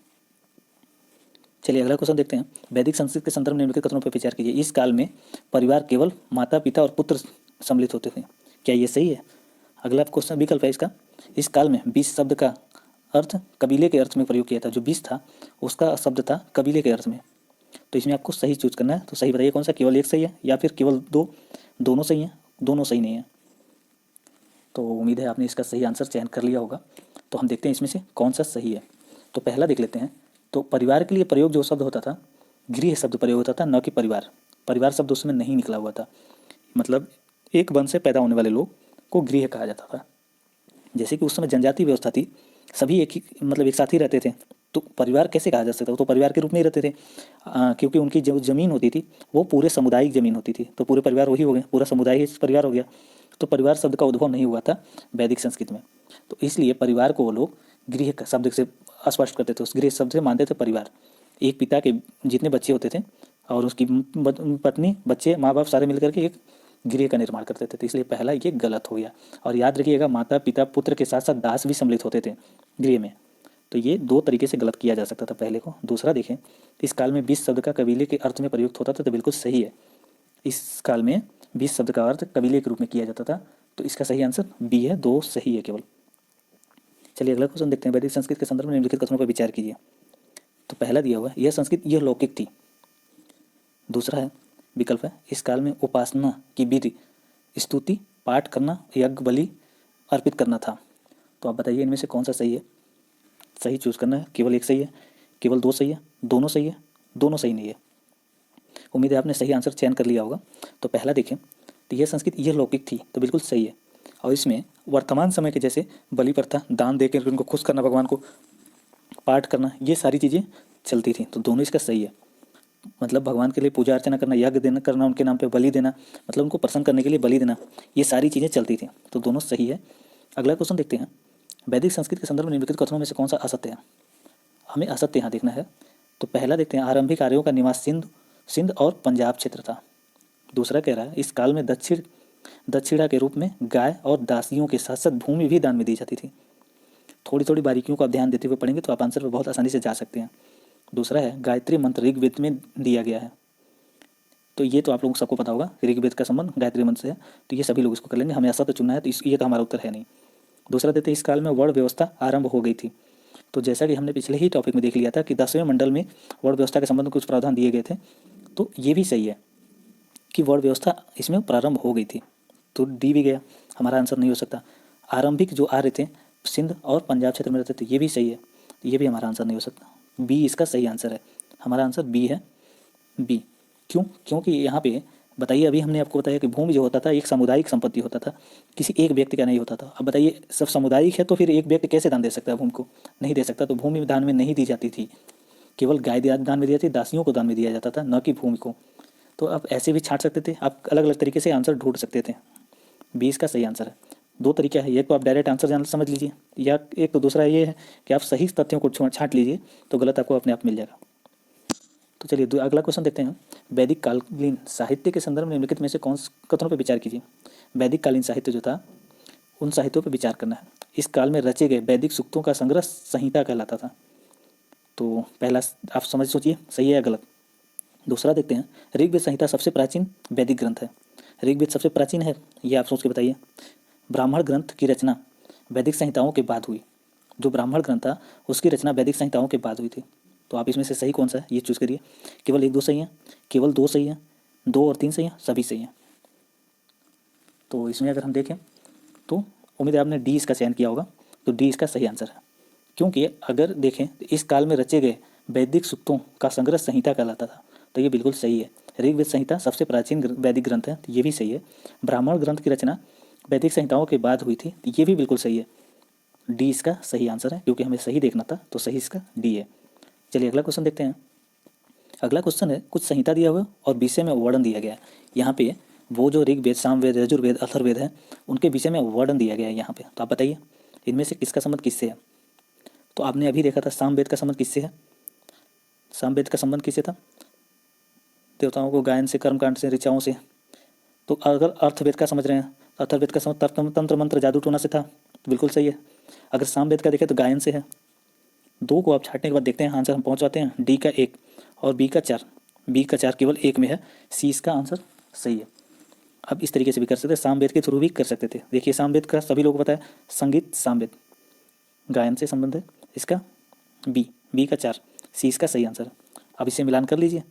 चलिए अगला क्वेश्चन देखते हैं। वैदिक संस्कृत के संदर्भ में निम्नलिखित कथनों पर विचार कीजिए। इस काल में परिवार केवल माता पिता और पुत्र सम्मिलित होते थे, क्या ये सही है? अगला क्वेश्चन विकल्प है इसका, इस काल में 20 शब्द का अर्थ कबीले के अर्थ में प्रयोग किया था। जो 20 था उसका शब्द था कबीले के अर्थ में। तो इसमें आपको सही चूज करना है, तो सही बताइए कौन सा, केवल एक सही है या फिर केवल दो, दोनों सही हैं, दोनों सही नहीं है। तो उम्मीद है आपने इसका सही आंसर चयन कर लिया होगा। तो हम देखते हैं इसमें से कौन सा सही है। तो पहला देख लेते हैं। तो परिवार के लिए प्रयोग जो शब्द होता था, गृह शब्द प्रयोग होता था, न कि परिवार। परिवार शब्द उसमें नहीं निकला हुआ था। मतलब एक वंश से पैदा होने वाले लोग को गृह कहा जाता था। जैसे कि उस समय जनजाति व्यवस्था थी, सभी एक ही मतलब एक साथ ही रहते थे, तो परिवार कैसे कहा जा सकता? वो तो परिवार के रूप में ही रहते थे, क्योंकि उनकी जो ज़मीन होती थी वो पूरे सामुदायिक ज़मीन होती थी, तो पूरे परिवार वही हो गए, पूरा समुदाय ही परिवार हो गया। तो परिवार शब्द का उद्भव नहीं हुआ था वैदिक संस्कृत में। तो इसलिए परिवार को वो लोग गृह शब्द से स्पष्ट करते थे, उस गृह शब्द से मानते थे परिवार। एक पिता के जितने बच्चे होते थे और उसकी पत्नी, बच्चे, माँ बाप सारे मिलकर के एक गृह का निर्माण करते थे। तो इसलिए पहला ये गलत हो गया। और याद रखिएगा, माता पिता पुत्र के साथ साथ दास भी सम्मिलित होते थे गृह में। तो ये दो तरीके से गलत किया जा सकता था पहले को। दूसरा देखें, इस काल में 20 शब्द का कबीले के अर्थ में प्रयुक्त होता था, तो बिल्कुल सही है। इस काल में 20 शब्द का अर्थ कबीले के रूप में किया जाता था, तो इसका सही आंसर बी है, दो सही है केवल। चलिए अगला क्वेश्चन देखते हैं। वैदिक संस्कृत के संदर्भ में निम्नलिखित कथनों पर विचार कीजिए। तो पहला दिया हुआ है, यह संस्कृत यह लौकिक थी। दूसरा है विकल्प है, इस काल में उपासना की विधि स्तुति, पाठ करना, यज्ञ बलि अर्पित करना था। तो आप बताइए इनमें से कौन सा सही है? सही चूज करना है। केवल एक सही है, केवल दो सही है, दोनों सही है, दोनों सही नहीं है। उम्मीद है आपने सही आंसर चयन कर लिया होगा। तो पहला देखें, तो यह संस्कृत यह लौकिक थी, तो बिल्कुल सही है। और इसमें वर्तमान समय के जैसे बलि प्रथा, दान देकर उनको खुश करना, भगवान को पाठ करना, ये सारी चीज़ें चलती थी, तो दोनों इसका सही है। मतलब भगवान के लिए पूजा अर्चना करना, यज्ञ देना करना, उनके नाम पे बलि देना, मतलब उनको प्रसन्न करने के लिए बलि देना, ये सारी चीज़ें चलती थी, तो दोनों सही है। अगला क्वेश्चन देखते हैं। वैदिक संस्कृत के संदर्भ में निम्नलिखित कथनों में से कौन सा असत्य है? हमें असत्य यहाँ देखना है। तो पहला देखते हैं, आरंभिक आर्यों का निवास सिंध और पंजाब क्षेत्र था। दूसरा कह रहा है, इस काल में दक्षिणा के रूप में गाय और दासियों के साथ साथ भूमि भी दान में दी जाती थी। थोड़ी थोड़ी बारीकियों को आप ध्यान देते हुए पढ़ेंगे तो आप आंसर पर बहुत आसानी से जा सकते हैं। दूसरा है, गायत्री मंत्र ऋग्वेद में दिया गया है। तो ये तो आप लोगों को सबको पता होगा, ऋग्वेद का संबंध गायत्री मंत्र से है, तो ये सभी लोग इसको कर लेंगे। हमें ऐसा तो चुनना है, तो ये तो हमारा उत्तर है नहीं। दूसरा देते, इस काल में वर्ण व्यवस्था आरंभ हो गई थी। तो जैसा कि हमने पिछले ही टॉपिक में देख लिया था कि 10वें मंडल में वर्ण व्यवस्था के संबंध में कुछ प्रावधान दिए गए थे, तो ये भी सही है कि वर्ण व्यवस्था इसमें प्रारंभ हो गई थी। तो डी भी गया, हमारा आंसर नहीं हो सकता। आरंभिक जो आर्य थे सिंध और पंजाब क्षेत्र में रहते थे, ये भी सही है, तो ये भी हमारा आंसर नहीं हो सकता। बी इसका सही आंसर है, हमारा आंसर बी है, बी। क्यों? क्योंकि यहाँ पे बताइए, अभी हमने आपको बताया कि भूमि जो होता था एक सामुदायिक संपत्ति होता था, किसी एक व्यक्ति का नहीं होता था। अब बताइए, सब सामुदायिक है तो फिर एक व्यक्ति कैसे दान दे सकता है भूमि को? नहीं दे सकता। तो भूमि दान में नहीं दी जाती थी, केवल गाय दान में दी जाती थी, दासियों को दान में दिया जाता था, न कि भूमि को। तो आप ऐसे भी छांट सकते थे, आप अलग अलग तरीके से आंसर ढूंढ सकते थे। 20 का सही आंसर है। दो तरीका है, एक तो आप डायरेक्ट आंसर जान समझ लीजिए, या एक तो दूसरा ये है कि आप सही तथ्यों को छांट लीजिए, तो गलत आपको अपने आप मिल जाएगा। तो चलिए अगला क्वेश्चन देखते हैं। वैदिक कालीन साहित्य के संदर्भ में निम्नलिखित में से कौन कथनों पर विचार कीजिए। वैदिक कालीन साहित्य जो था, उन साहित्यों पर विचार करना है। इस काल में रचे गए वैदिक सूक्तों का संग्रह संहिता कहलाता था। तो पहला आप समझ सोचिए सही है या गलत। दूसरा देखते हैं, ऋग्वेद संहिता सबसे प्राचीन वैदिक ग्रंथ है। ऋग्वेद सबसे प्राचीन है, ये आप सोच के बताइए। ब्राह्मण ग्रंथ की रचना वैदिक संहिताओं के बाद हुई। जो ब्राह्मण ग्रंथ था उसकी रचना वैदिक संहिताओं के बाद हुई थी। तो आप इसमें से सही कौन सा है ये चूज़ करिए। केवल एक दो सही है, केवल दो सही है, दो और तीन सही हैं, सभी सही हैं। तो इसमें अगर हम देखें तो उम्मीद है आपने डी इसका चयन किया होगा, तो डी इसका सही आंसर है। क्योंकि अगर देखें तो इस काल में रचे गए वैदिक सूक्तों का संग्रह संहिता कहलाता था, तो ये बिल्कुल सही है। ऋग्वेद संहिता सबसे प्राचीन वैदिक ग्रंथ है, तो ये भी सही है। ब्राह्मण ग्रंथ की रचना वैदिक संहिताओं के बाद हुई थी, तो ये भी बिल्कुल सही है। डी इसका सही आंसर है, क्योंकि हमें सही देखना था, तो सही इसका डी है। चलिए अगला क्वेश्चन देखते हैं। अगला क्वेश्चन है, कुछ संहिता दिया हुआ और विषय में वर्णन दिया गया है। यहाँ पे वो जो ऋग्वेद, सामवेद, यजुर्वेद, अथर्ववेद है, उनके विषय में वर्णन दिया गया है यहाँ पे। तो आप बताइए इनमें से किसका संबंध किससे है। तो आपने अभी देखा था सामवेद का संबंध किससे है, सामवेद का संबंध किससे था? देवताओं को गायन से, कर्मकांड से, ऋचाओं से। तो अगर अर्थवेद का समझ रहे हैं तो अर्थवेद का संबंध तंत्र मंत्र जादू टोना से था, तो बिल्कुल सही है। अगर सामवेद का देखें तो गायन से है। दो को आप छाटने के बाद देखते हैं आंसर हम पहुंच जाते हैं डी का 1 और बी का 4। बी का 4 केवल 1 में है, सी इसका आंसर सही है। अब इस तरीके से भी कर सकते हैं, सामवेद के थ्रू भी कर सकते थे। देखिए सामवेद का सभी लोग पता है, संगीत सामवेद, गायन से संबंध है इसका। बी का 4, सी इसका सही आंसर है। अब इसे मिलान कर लीजिए।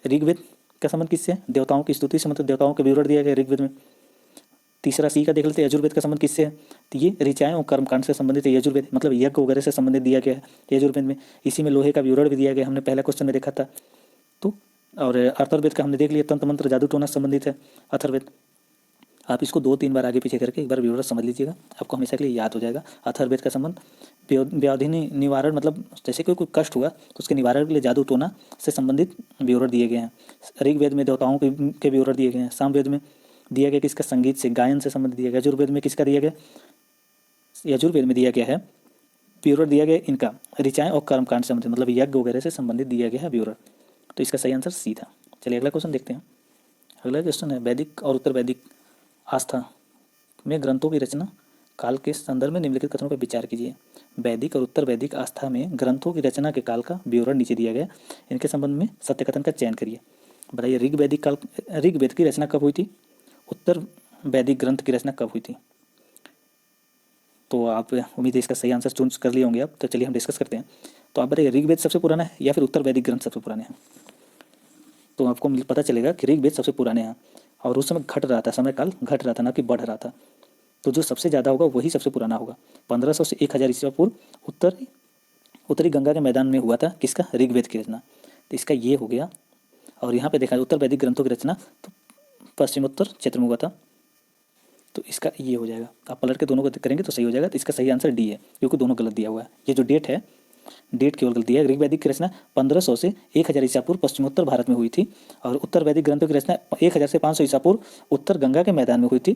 ऋग्वेद का संबंध किससे है? देवताओं की स्तुति से, मतलब देवताओं के विवरण दिया गया ऋग्वेद में। तीसरा सी का देख लेते हैं, यजुर्वेद का संबंध किससे है? तो ये ऋचाएं और कर्मकांड से संबंधित है। यजुर्वेद मतलब यज्ञ वगैरह से संबंधित दिया गया है यजुर्वेद में। इसी में लोहे का विवरण भी दिया गया, हमने पहला क्वेश्चन में देखा था। तो और अथर्ववेद का हमने देख लिया, तंत्र मंत्र जादू टोना से संबंधित है अथर्ववेद। आप इसको 2-3 बार आगे पीछे करके एक बार विवरण समझ लीजिएगा, आपको हमेशा के लिए याद हो जाएगा। अथर्ववेद का संबंध व्याधि निवारण, मतलब जैसे कोई कष्ट हुआ तो उसके निवारण के लिए जादू टोना से संबंधित विवरण दिए गए हैं। ऋग्वेद में देवताओं के विवरण दिए गए हैं। सामवेद में दिया गया किसका? संगीत से, गायन से संबंधित दिया गया। यजुर्वेद में किसका दिया गया? यजुर्वेद में दिया गया है विवरण दिया गया इनका ऋचाएं और कर्मकांड से संबंधित, मतलब यज्ञ वगैरह से संबंधित दिया गया है विवरण। तो इसका सही आंसर सी था। चलिए अगला क्वेश्चन देखते हैं। अगला क्वेश्चन है, वैदिक और उत्तर वैदिक आस्था में ग्रंथों की रचना काल के संदर्भ में निम्नलिखित कथनों पर विचार कीजिए। वैदिक और उत्तर वैदिक आस्था में ग्रंथों की रचना के काल का विवरण नीचे दिया गया, इनके संबंध में सत्य कथन का चयन करिए। बताइए ऋग्वेद की रचना कब हुई थी? उत्तर वैदिक ग्रंथ की रचना कब हुई थी? तो आप उम्मीद है इसका सही आंसर चूज कर लिए होंगे आप। तो चलिए हम डिस्कस करते हैं। तो आप बताइए ऋग्वेद सबसे पुराना है या फिर उत्तर वैदिक ग्रंथ सबसे पुराने हैं? तो आपको पता चलेगा कि ऋग्वेद सबसे पुराने हैं और उस समय घट रहा था, समय काल घट रहा था, ना कि बढ़ रहा था। तो जो सबसे ज़्यादा होगा वही सबसे पुराना होगा। 1500 से 1000 ईस्वी पूर्व उत्तरी गंगा के मैदान में हुआ था किसका? ऋग्वेद की रचना। तो इसका ये हो गया। और यहाँ पे देखा उत्तर वैदिक ग्रंथों की रचना तो पश्चिमोत्तर क्षेत्र में हुआ था। तो इसका ये हो जाएगा। आप पलट के दोनों को करेंगे तो सही हो जाएगा। तो इसका सही आंसर डी है, क्योंकि दोनों गलत दिया हुआ है। ये जो डेट है, डेट केवल गलत दिया है। ऋग्वैदिक की रचना 1500 से 1000 ईसा पूर्व पश्चिमोत्तर भारत में हुई थी और उत्तर वैदिक ग्रंथों की रचना 1000 से 500 ईसा पूर्व उत्तर गंगा के मैदान में हुई थी,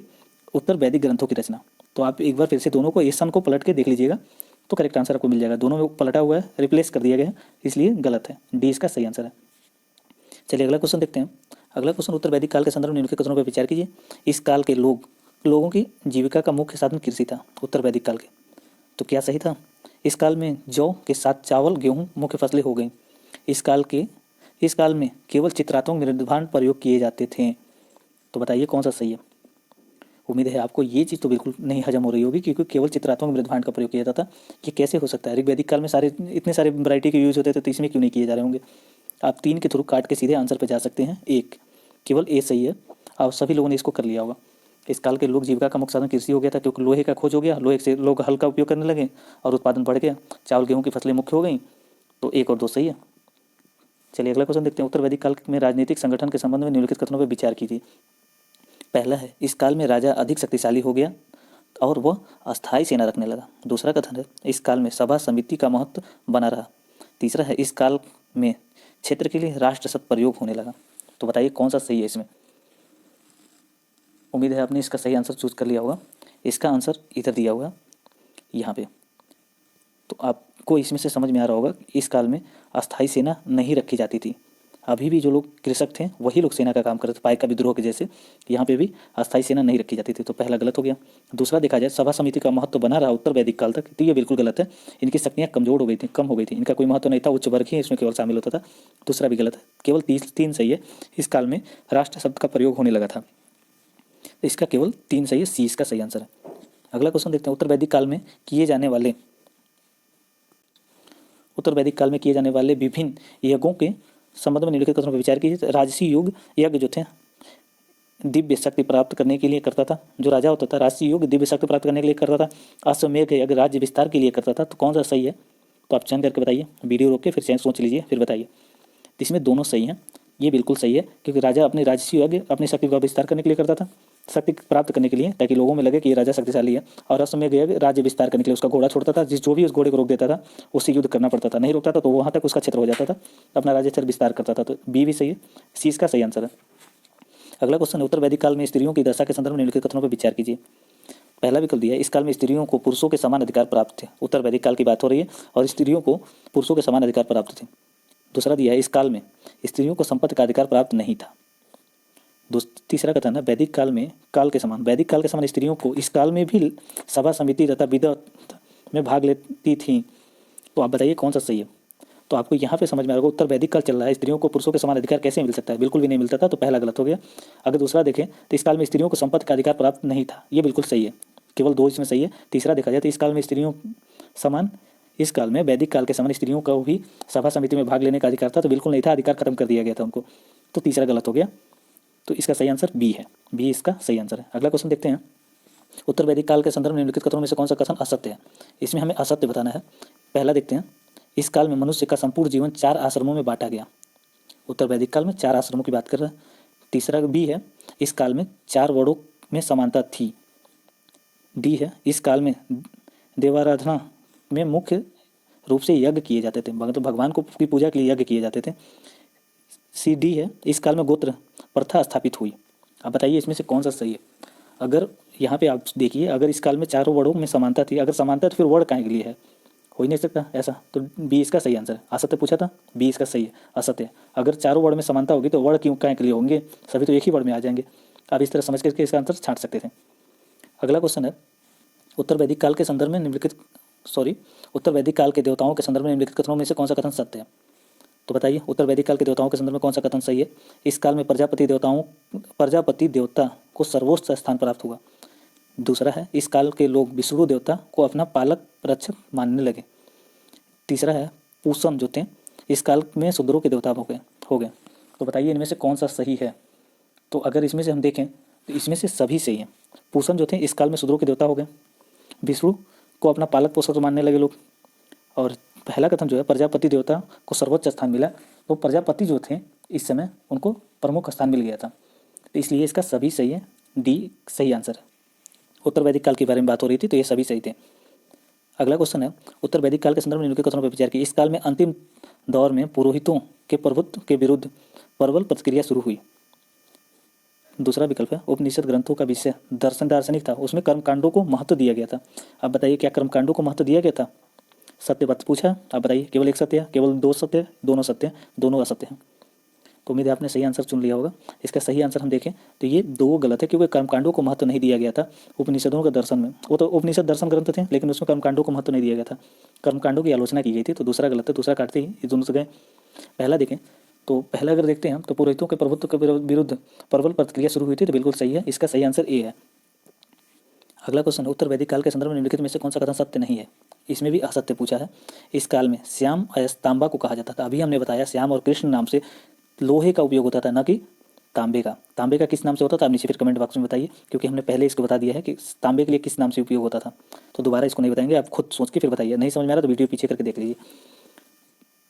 उत्तर वैदिक ग्रंथों की रचना। तो आप एक बार फिर से दोनों को इस सन को पलट के देख लीजिएगा तो करेक्ट आंसर आपको मिल जाएगा। दोनों में पलटा हुआ है, रिप्लेस कर दिया गया है, इसलिए गलत है। डी इसका सही आंसर है। चलिए अगला क्वेश्चन देखते हैं। अगला क्वेश्चन, उत्तर वैदिक काल के संदर्भ में निम्नलिखित कथनों पर विचार कीजिए। इस काल के लोगों की जीविका का मुख्य साधन कृषि था, उत्तर वैदिक काल के। तो क्या सही था? इस काल में जौ के साथ चावल, गेहूं मुख्य फसलें हो गई। इस काल में केवल चित्रात्मक निर्माण प्रयोग किए जाते थे। तो बताइए कौन सा सही है? उम्मीद है आपको ये चीज़ तो बिल्कुल नहीं हजम हो रही होगी, क्योंकि केवल चित्रात्मक मृदभांड का प्रयोग किया जाता था। ये कैसे हो सकता है? ऋग्वैदिक काल में इतने सारे वैरायटी के यूज होते थे, तो इसमें क्यों नहीं किए जा रहे होंगे? आप 3 के थ्रू काट के सीधे आंसर पर जा सकते हैं। केवल ए सही है और सभी लोगों ने इसको कर लिया होगा। इस काल के लोग जीविका का मुख्य साधन कृषि हो गया था, क्योंकि लोहे का खोज हो गया, लोहे से लोग हल का उपयोग करने लगे और उत्पादन बढ़ गया, चावल गेहूँ की फसलें मुख्य हो गई। तो 1 और 2 सही है। चलिए अगला क्वेश्चन देखते हैं। उत्तर वैदिक काल में राजनीतिक संगठन के संबंध में निम्नलिखित कथनों पर विचार कीजिए। पहला है, इस काल में राजा अधिक शक्तिशाली हो गया और वह अस्थायी सेना रखने लगा। दूसरा कथन है, इस काल में सभा समिति का महत्व बना रहा। तीसरा है, इस काल में क्षेत्र के लिए राष्ट्र शब्द प्रयोग होने लगा। तो बताइए कौन सा सही है इसमें? उम्मीद है आपने इसका सही आंसर चूज कर लिया होगा। इसका आंसर इधर दिया हुआ यहाँ पे। तो आपको इसमें से समझ में आ रहा होगा, इस काल में अस्थायी सेना नहीं रखी जाती थी। अभी भी जो लोग कृषक थे वही लोग सेना का काम करते थे, पाइका विद्रोह के जैसे। यहाँ पे भी अस्थायी सेना नहीं रखी जाती थी। तो पहला गलत हो गया। दूसरा देखा जाए, सभा समिति का महत्व बना रहा उत्तर वैदिक काल तक, तो ये बिल्कुल गलत है। इनकी शक्तियाँ कमजोर हो गई थी, कम हो गई थी, इनका कोई महत्व नहीं था, उच्च वर्ग ही इसमें केवल शामिल होता था। दूसरा भी गलत है। केवल 3 सही है। इस काल में राष्ट्र शब्द का प्रयोग होने लगा था। इसका केवल 3 सही है, सी इसका सही आंसर है। अगला क्वेश्चन देखते हैं। उत्तर वैदिक काल में किए जाने वाले विभिन्न यज्ञों के संबंध में निम्नलिखित कथनों पर विचार कीजिए। राजसी युग यज्ञ जो थे दिव्य शक्ति प्राप्त करने के लिए करता था। जो राजा होता था राजसी युग दिव्य शक्ति प्राप्त करने के लिए करता था। अश्वमेध यज्ञ राज्य विस्तार के लिए करता था। तो कौन सा सही है? तो आप चयन करके बताइए। वीडियो रोक के फिर चयन सोच लीजिए, फिर बताइए। इसमें दोनों सही हैं। ये बिल्कुल सही है, क्योंकि राजा अपने राजसी यज्ञ अपनी शक्ति का विस्तार करने के लिए करता था, शक्ति प्राप्त करने के लिए, ताकि लोगों में लगे कि ये राजा शक्तिशाली है। और अश्वमेध यज्ञ राज्य विस्तार करने के लिए उसका घोड़ा छोड़ता था, जो भी उस घोड़े को रोक देता था उससे युद्ध करना पड़ता था। नहीं रोकता था तो वहाँ तक उसका क्षेत्र हो जाता था, अपना राज्य क्षेत्र विस्तार करता था। तो बी भी सही है, सी इसका सही आंसर है। अगला क्वेश्चन है, उत्तर वैदिक काल में स्त्रियों की दशा के संदर्भ में निम्नलिखित कथनों पर विचार कीजिए। पहला विकल्प दिया है, इस काल में स्त्रियों को पुरुषों के समान अधिकार प्राप्त थे। उत्तर वैदिक काल की बात हो रही है और स्त्रियों को पुरुषों के समान अधिकार प्राप्त थे। दूसरा दिया है इस काल में स्त्रियों को संपत्ति का अधिकार प्राप्त नहीं था। तीसरा कथन है वैदिक काल में वैदिक काल के समान स्त्रियों को इस काल में भी सभा समिति तथा विद्वत में भाग लेती थीं। तो आप बताइए कौन सा सही है। तो आपको यहाँ पे समझ में आएगा उत्तर वैदिक काल चल रहा है, स्त्रियों को पुरुषों के समान अधिकार कैसे मिल सकता है, बिल्कुल भी नहीं मिलता था, तो पहला गलत हो गया। अगर दूसरा देखें तो इस काल में स्त्रियों को संपत्ति का अधिकार प्राप्त नहीं था, ये बिल्कुल सही है, केवल 2 इसमें सही है। तीसरा देखा जाए तो इस काल में वैदिक काल के समान स्त्रियों को भी सभा समिति में भाग लेने का अधिकार था, तो बिल्कुल नहीं था, अधिकार खत्म कर दिया गया था उनको, तो तीसरा गलत हो गया। तो इसका सही आंसर बी है, बी इसका सही आंसर है। अगला क्वेश्चन देखते हैं, उत्तर वैदिक काल के संदर्भ में निम्नलिखित कथनों में से कौन सा कथन असत्य है। इसमें हमें असत्य बताना है। पहला देखते हैं, इस काल में मनुष्य का संपूर्ण जीवन 4 आश्रमों में बांटा गया। उत्तर वैदिक काल में 4 आश्रमों की बात कर रहे हैं। तीसरा बी है, इस काल में 4 वर्णों में समानता थी। डी है, इस काल में देवाराधना में मुख्य रूप से यज्ञ किए जाते थे, मतलब भगवान को की पूजा के लिए यज्ञ किए जाते थे। सी डी है, इस काल में गोत्र प्रथा स्थापित हुई। अब बताइए इसमें से कौन सा सही है। अगर यहाँ पे आप देखिए, अगर इस काल में 4 वर्णों में समानता थी, अगर समानता तो फिर वर्ण काहे के लिए है, हो ही नहीं सकता ऐसा, तो बी इसका सही आंसर है। असत्य पूछा था, बी इसका सही है, असत्य है। अगर चारों वर्ड में समानता होगी तो वर्ड क्यों काहे के लिए होंगे, सभी तो एक ही वर्ड में आ जाएंगे। आप इस तरह समझ करके इसका आंसर छांट सकते थे। अगला क्वेश्चन है, उत्तर वैदिक काल के संदर्भ में उत्तर वैदिक काल के देवताओं के संदर्भ में निम्नलिखित कथनों में से कौन सा कथन सत्य है। तो बताइए उत्तर वैदिक काल के देवताओं के संदर्भ में कौन सा कथन सही है। इस काल में प्रजापति देवता को सर्वोच्च स्थान प्राप्त हुआ। दूसरा है, इस काल के लोग विष्णु देवता को अपना पालक रक्षक मानने लगे। तीसरा है, पूषण जो थे इस काल में शूद्रों के देवता हो गए। तो बताइए इनमें से कौन सा सही है। तो अगर इसमें से हम देखें तो इसमें से सभी सही हैं। पूषण जो थे इस काल में शूद्रों के देवता हो गए, विष्णु को अपना पालक पोषक मानने लगे लोग, और पहला कथन जो है प्रजापति देवता को सर्वोच्च स्थान मिला, तो प्रजापति जो थे इस समय उनको प्रमुख स्थान मिल गया था, तो इसलिए इसका सभी सही है, डी सही आंसर है। उत्तर वैदिक काल के बारे में बात हो रही थी तो ये सभी सही थे। अगला क्वेश्चन है, उत्तर वैदिक काल के संदर्भ में निम्नलिखित कथनों पर विचार किया। इस काल में अंतिम दौर में पुरोहितों के प्रभुत्व के विरुद्ध प्रबल प्रतिक्रिया शुरू हुई। दूसरा विकल्प है, उपनिषद ग्रंथों का विषय दार्शनिक था, उसमें कर्मकांडों को महत्व दिया गया था। अब बताइए क्या कर्मकांडों को महत्व दिया गया था। सत्य बात पूछा, आप बताइए केवल एक सत्य है, केवल 2 सत्य है, दोनों सत्य हैं, दोनों असत्य हैं। तो उम्मीद है आपने सही आंसर चुन लिया होगा। इसका सही आंसर हम देखें तो ये 2 गलत है, क्योंकि कर्मकांडों को महत्व नहीं दिया गया था उपनिषदों के दर्शन में। वो तो उपनिषद दर्शन ग्रंथ थे, लेकिन उसमें कर्मकांडों को महत्व नहीं दिया गया था, कर्मकांडों की आलोचना की गई थी, तो दूसरा गलत है, दूसरा काटते ही ये दोनों से गए। पहला देखें तो पहला अगर देखते हैं हम तो पुरोहितों के प्रभुत्व के विरुद्ध प्रबल प्रतिक्रिया शुरू हुई थी, तो बिल्कुल सही है, इसका सही आंसर ए है। अगला क्वेश्चन, उत्तर वैदिक काल के संदर्भ में निम्नलिखित में से कौन सा कथन सत्य नहीं है। इसमें भी असत्य पूछा है। इस काल में श्याम तांबा को कहा जाता था। अभी हमने बताया श्याम और कृष्ण नाम से लोहे का उपयोग होता था, न कि तांबे का। तांबे का किस नाम से होता था आप नीचे फिर कमेंट बॉक्स में बताइए, क्योंकि हमने पहले इसको बता दिया है कि तांबे के लिए किस नाम से उपयोग होता था, तो दोबारा इसको नहीं बताएंगे, आप खुद सोच के फिर बताइए। नहीं समझ में आ रहा तो वीडियो पीछे करके देख लीजिए।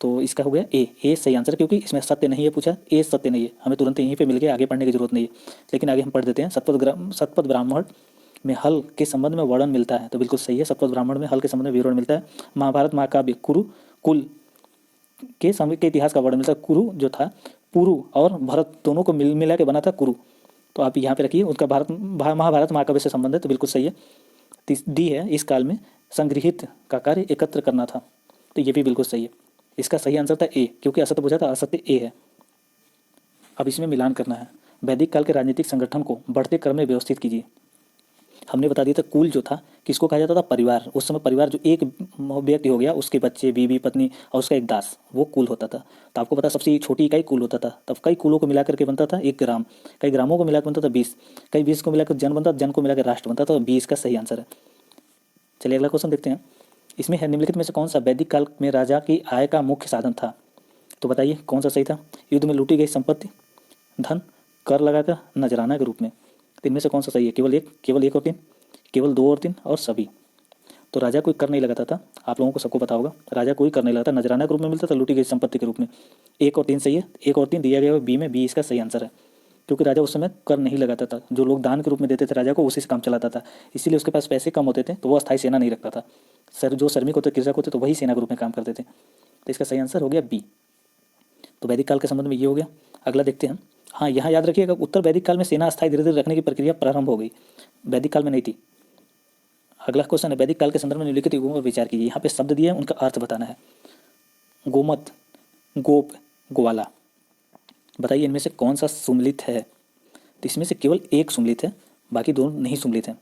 तो इसका हो गया ए सही आंसर, क्योंकि इसमें सत्य नहीं है पूछा, ए सत्य नहीं है, हमें तुरंत यहीं पे मिल गया, आगे पढ़ने की जरूरत नहीं है। लेकिन आगे हम पढ़ देते हैं, शतपथ ब्राह्मण में हल के संबंध में वर्णन मिलता है, तो बिल्कुल सही है, शतपथ ब्राह्मण में हल के संबंध में विवरण मिलता है। महाभारत महाकाव्य कुल के समय के इतिहास का वर्णन मिलता है। कुरु जो था, पुरु और भरत दोनों को मिला के बना था कुरु, तो आप यहाँ पे रखिए, उनका महाभारत महाकाव्य से संबंध है, तो बिल्कुल सही है। डी है, इस काल में संगृहित का कार्य एकत्र करना था, तो ये भी बिल्कुल सही है। इसका सही आंसर था ए, क्योंकि असत्य पूछा था, असत्य ए है। अब इसमें मिलान करना है। वैदिक काल के राजनीतिक संगठन को बढ़ते क्रम में व्यवस्थित कीजिए। हमने बता दिया था कुल जो था किसको कहा जाता था, परिवार। उस समय परिवार जो एक व्यक्ति हो गया, उसके बच्चे, बीवी, पत्नी और उसका एक दास, वो कुल होता था। तो आपको पता सबसे छोटी इकाई कुल होता था। तब कई कुलों को मिलाकर के बनता था 1 ग्राम, कई ग्रामों को मिलाकर बनता था 20, कई 20 को मिलाकर जन बनता था, जन को मिलाकर राष्ट्र बनता था। 20 का सही आंसर है। चलिए अगला क्वेश्चन देखते हैं। इसमें है, निम्नलिखित में से कौन सा वैदिक काल में राजा की आय का मुख्य साधन था। तो बताइए कौन सा सही था। युद्ध में लूटी गई संपत्ति, धन, कर लगाकर, नजराना के रूप में। तो इनमें से कौन सा सही है। केवल एक और 3, केवल 2 और 3 और सभी। तो राजा कोई कर नहीं लगाता था, आप लोगों को सबको पता होगा, राजा कोई कर नहीं लगाता, नजराना के रूप में मिलता था, लूटी गई संपत्ति के रूप में। 1 और 3 सही है, 1 और 3 दिया गया है बी में, बी इसका सही आंसर है, क्योंकि राजा उस समय कर नहीं लगाता था। जो लोग दान के रूप में देते थे राजा को, उसी से काम चलाता था, इसीलिए उसके पास पैसे कम होते थे, तो वो अस्थायी सेना नहीं रखता था। जो श्रमिक होते, कृषक होते, तो वही सेना के रूप में काम करते थे। तो इसका सही आंसर हो गया बी। तो वैदिक काल के संबंध में ये हो गया। अगला देखते हैं। हाँ, यहाँ याद रखिएगा, उत्तर वैदिक काल में सेना अस्थायी धीरे धीरे रखने की प्रक्रिया प्रारंभ हो गई, वैदिक काल में नहीं थी। अगला क्वेश्चन है, वैदिक काल के संदर्भ में निम्नलिखित युगों पर विचार कीजिए। यहाँ पे शब्द दिए हैं, उनका अर्थ बताना है। गोमत गोप, ग्वाला। बताइए इनमें से कौन सा सुमलित है? तो इसमें से केवल एक सुमलित है, बाकी दोनों नहीं सुमलित हैं।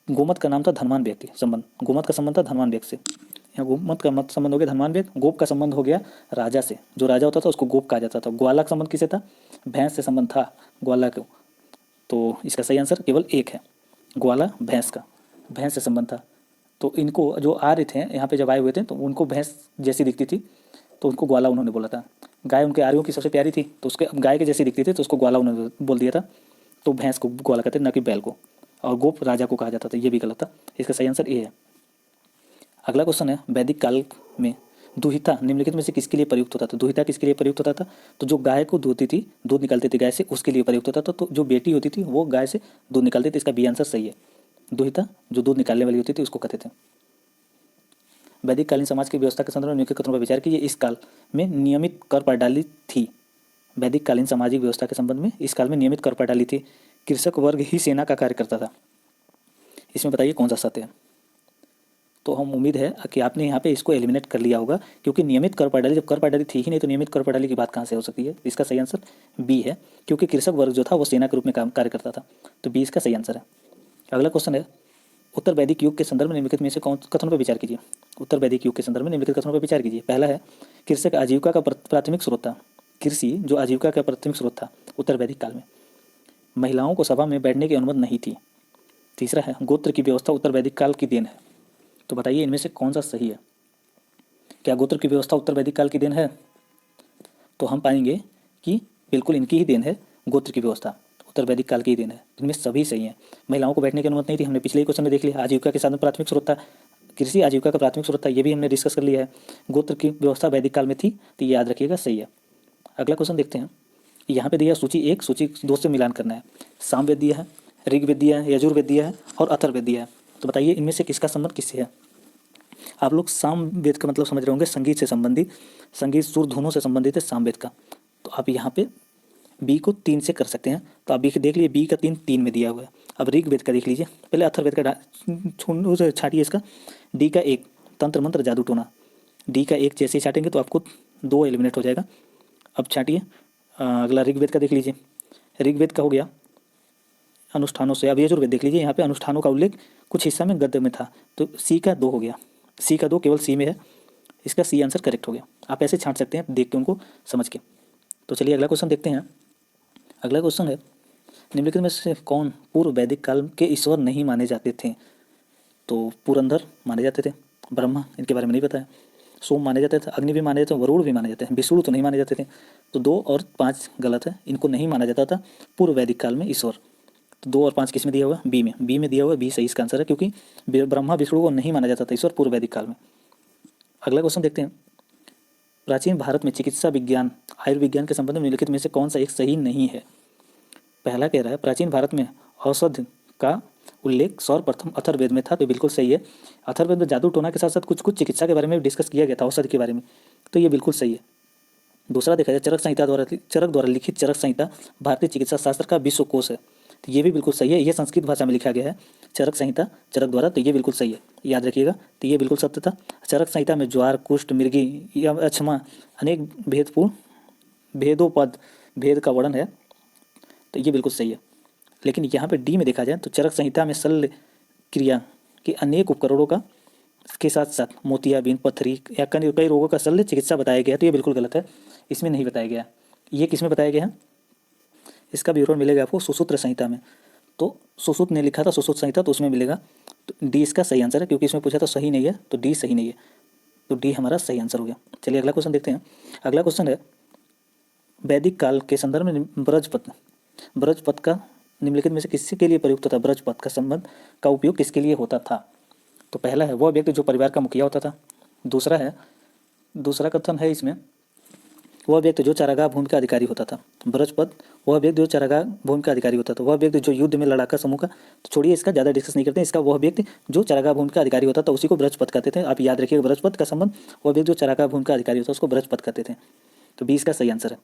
गोमत का नाम था धनवान व्यक्ति, संबंध, गोमत का संबंध था धनवान व्यक्ति से। यहाँ गोमत का मत संबंध हो गया धनवान व्यक्ति, गोप का संबंध हो गया राजा से, जो राजा होता था उसको गोप कहा जाता था। ग्वाला का संबंध किसे था? भैंस से संबंध था ग्वाला को। तो इसका सही आंसर केवल एक है, ग्वाला भैंस का, भैंस से संबंध था। तो इनको जो आर्य थे यहाँ पे जब आए हुए थे तो उनको भैंस जैसी दिखती थी, तो उनको ग्वाला उन्होंने बोला था। गाय उनके आर्यों की सबसे प्यारी थी, तो उसके गाय के जैसी दिखती थी तो उसको ग्वाला उन्होंने बोल दिया था। तो भैंस को ग्वाला कहते ना कि बैल को। और गोप राजा को कहा जाता था, ये भी गलत था। इसका सही आंसर ए है। अगला क्वेश्चन है, वैदिक काल में दुहिता निम्नलिखित में से किसके लिए प्रयुक्त होता था? दुहिता किसके लिए प्रयुक्त होता था? तो जो गाय को दूधती थी, दूध निकालती थी गाय से, उसके लिए प्रयुक्त होता था। तो जो बेटी होती थी वो गाय से दूध निकालती थी। इसका बी आंसर सही है। दुहिता जो दूध निकालने वाली होती थी उसको कहते थे। वैदिक कालीन समाज की व्यवस्था के संदर्भ में निम्नलिखित कथनों पर विचार कीजिए। इस काल में नियमित कर प्रणाली थी। वैदिक कालीन सामाजिक व्यवस्था के संबंध में इस काल में नियमित कर प्रणाली थी। कृषक वर्ग ही सेना का कार्य करता था। इसमें बताइए कौन सा सत्य है? तो हम उम्मीद है कि आपने यहाँ पे इसको एलिमिनेट कर लिया होगा, क्योंकि नियमित कर प्रणाली, जब कर प्रणाली थी ही नहीं तो नियमित कर प्रणाली की बात कहाँ से हो सकती है? इसका सही आंसर बी है, क्योंकि कृषक वर्ग जो था वो सेना के रूप में काम कार्य करता था। तो बी इसका सही आंसर है। अगला क्वेश्चन है, उत्तर वैदिक युग के संदर्भ में निम्नलिखित में से कौन कथनों पर विचार कीजिए। उत्तर वैदिक युग के संदर्भ में निम्नलिखित कथनों पर विचार कीजिए। पहला है, कृषक आजीविका का प्राथमिक स्रोत था। कृषि जो आजीविका का प्राथमिक स्रोत था उत्तर वैदिक काल में। महिलाओं को सभा में बैठने की अनुमति नहीं थी। तीसरा है, गोत्र की व्यवस्था उत्तर वैदिक काल की देन है। तो बताइए इनमें से कौन सा सही है? क्या गोत्र की व्यवस्था उत्तर वैदिक काल की देन है? तो हम पाएंगे कि बिल्कुल इनकी ही देन है। गोत्र की व्यवस्था उत्तर वैदिक काल की ही देन है। इनमें सभी सही हैं। महिलाओं को बैठने की अनुमति नहीं थी, हमने पिछले ही क्वेश्चन में देख लिया। आजीविका के साधन प्राथमिक स्रोत था, कृषि आजीविका का प्राथमिक स्रोत था, ये भी हमने डिस्कस कर लिया है। गोत्र की व्यवस्था वैदिक काल में थी, तो ये याद रखिएगा, सही है। अगला क्वेश्चन देखते हैं। यहाँ पे दिया सूची 1, सूची 2 से मिलान करना है। सामवेद दिया है, ऋग्वेद दिया है, यजुर्वेद दिया है और अथर्ववेद दिया है। तो बताइए इनमें से किसका संबंध किससे है? आप लोग सामवेद का मतलब समझ रहे होंगे, संगीत से संबंधित, संगीत सुर धुनों से संबंधित है सामवेद का। तो आप यहाँ पे बी को 3 से कर सकते हैं। तो आप बी देख लीजिए, बी का 3 में दिया हुआ है। अब ऋग्वेद का देख लीजिए, पहले अथर्ववेद का छाटिए इसका। डी का 1, तंत्र मंत्र जादू टोना। डी का 1 जैसे ही छाटेंगे तो आपको 2 एलिमिनेट हो जाएगा। अब छाटिए अगला ऋग्वेद का देख लीजिए। ऋग्वेद का हो गया अनुष्ठानों से। अब यजुर्वेद देख लीजिए, यहाँ पे अनुष्ठानों का उल्लेख कुछ हिस्सा में गद्य में था, तो सी का 2 हो गया। सी का 2 केवल सी में है, इसका सी आंसर करेक्ट हो गया। आप ऐसे छांट सकते हैं देख के, उनको समझ के। तो चलिए अगला क्वेश्चन देखते हैं। अगला क्वेश्चन है, निम्नलिखित में से कौन पूर्व वैदिक काल के ईश्वर नहीं माने जाते थे? तो पुरंदर माने जाते थे, ब्रह्मा इनके बारे में नहीं पता है, सोम माने जाते थे, अग्नि भी माने जाते हैं, वरुण भी माने जाते हैं, विष्णु तो नहीं माने जाते थे। तो 2 और 5 गलत है, इनको नहीं माना जाता था पूर्व वैदिक काल में ईश्वर। तो 2 और 5 किस में दिया हुआ है? बी में। बी में दिया हुआ है, बी सही इसका आंसर है, क्योंकि ब्रह्मा विष्णु को नहीं माना जाता था ईश्वर पूर्व वैदिक काल में। अगला क्वेश्चन देखते हैं। प्राचीन भारत में चिकित्सा विज्ञान आयुर्विज्ञान के संबंध में निम्नलिखित में से कौन सा एक सही नहीं है? पहला कह रहा है, प्राचीन भारत में औषध का उल्लेख सर्वप्रथम अथर्ववेद में था, तो बिल्कुल सही है। अथर्ववेद में जादू टोना के साथ साथ कुछ कुछ चिकित्सा के बारे में डिस्कस किया गया था, औषध के बारे में, तो ये बिल्कुल सही है। दूसरा देखा जाए, चरक द्वारा लिखित चरक संहिता भारतीय चिकित्सा शास्त्र का विश्वकोश है, तो ये भी बिल्कुल सही है। ये संस्कृत भाषा में लिखा गया है, चरक संहिता चरक द्वारा, तो ये बिल्कुल सही है, याद रखिएगा। तो ये बिल्कुल सत्य था। चरक संहिता में ज्वार, कुष्ठ, मृगी या अक्षमा अनेक भेदोपद भेद का वर्णन है, तो ये बिल्कुल सही है। लेकिन यहाँ पे डी में देखा जाए तो चरक संहिता में शल्य क्रिया के अनेक उपकरणों का के साथ साथ मोतियाबिंद, पथरी या कई रोगों का शल्य चिकित्सा बताया गया है, तो ये बिल्कुल गलत है, इसमें नहीं बताया गया। ये किस में बताया गया है? इसका विवरण मिलेगा आपको सुसूत्र संहिता में। तो सुसूत ने लिखा था सुसूत संहिता, तो उसमें मिलेगा। तो डी इसका सही आंसर है, क्योंकि इसमें पूछा तो सही नहीं है, तो डी सही नहीं है, तो डी हमारा सही आंसर हो गया। चलिए अगला क्वेश्चन देखते हैं। अगला क्वेश्चन है, वैदिक काल के संदर्भ में ब्रजपथ का निम्नलिखित में से किसके के लिए प्रयुक्त था? ब्रजपथ का संबंध का उपयोग किसके लिए होता था? तो पहला है, वह व्यक्ति जो परिवार का मुखिया होता था। दूसरा कथन है इसमें, वह व्यक्ति जो चारागाह भूमि का अधिकारी होता था। ब्रजपथ, वह व्यक्ति जो चारागाह भूमि का अधिकारी होता था। वह व्यक्ति जो युद्ध में लड़ाका समूह का, तो छोड़िए इसका ज़्यादा डिस्कस नहीं करते हैं। इसका वह व्यक्ति जो चारागाह भूमि का अधिकारी होता था उसी को ब्रजपथ कहते थे। आप याद रखिएगा, ब्रजपथ का संबंध वह व्यक्ति जो चारागाह भूमि का अधिकारी होता है उसको ब्रजपथ कहते थे। तो बी इसका सही आंसर है।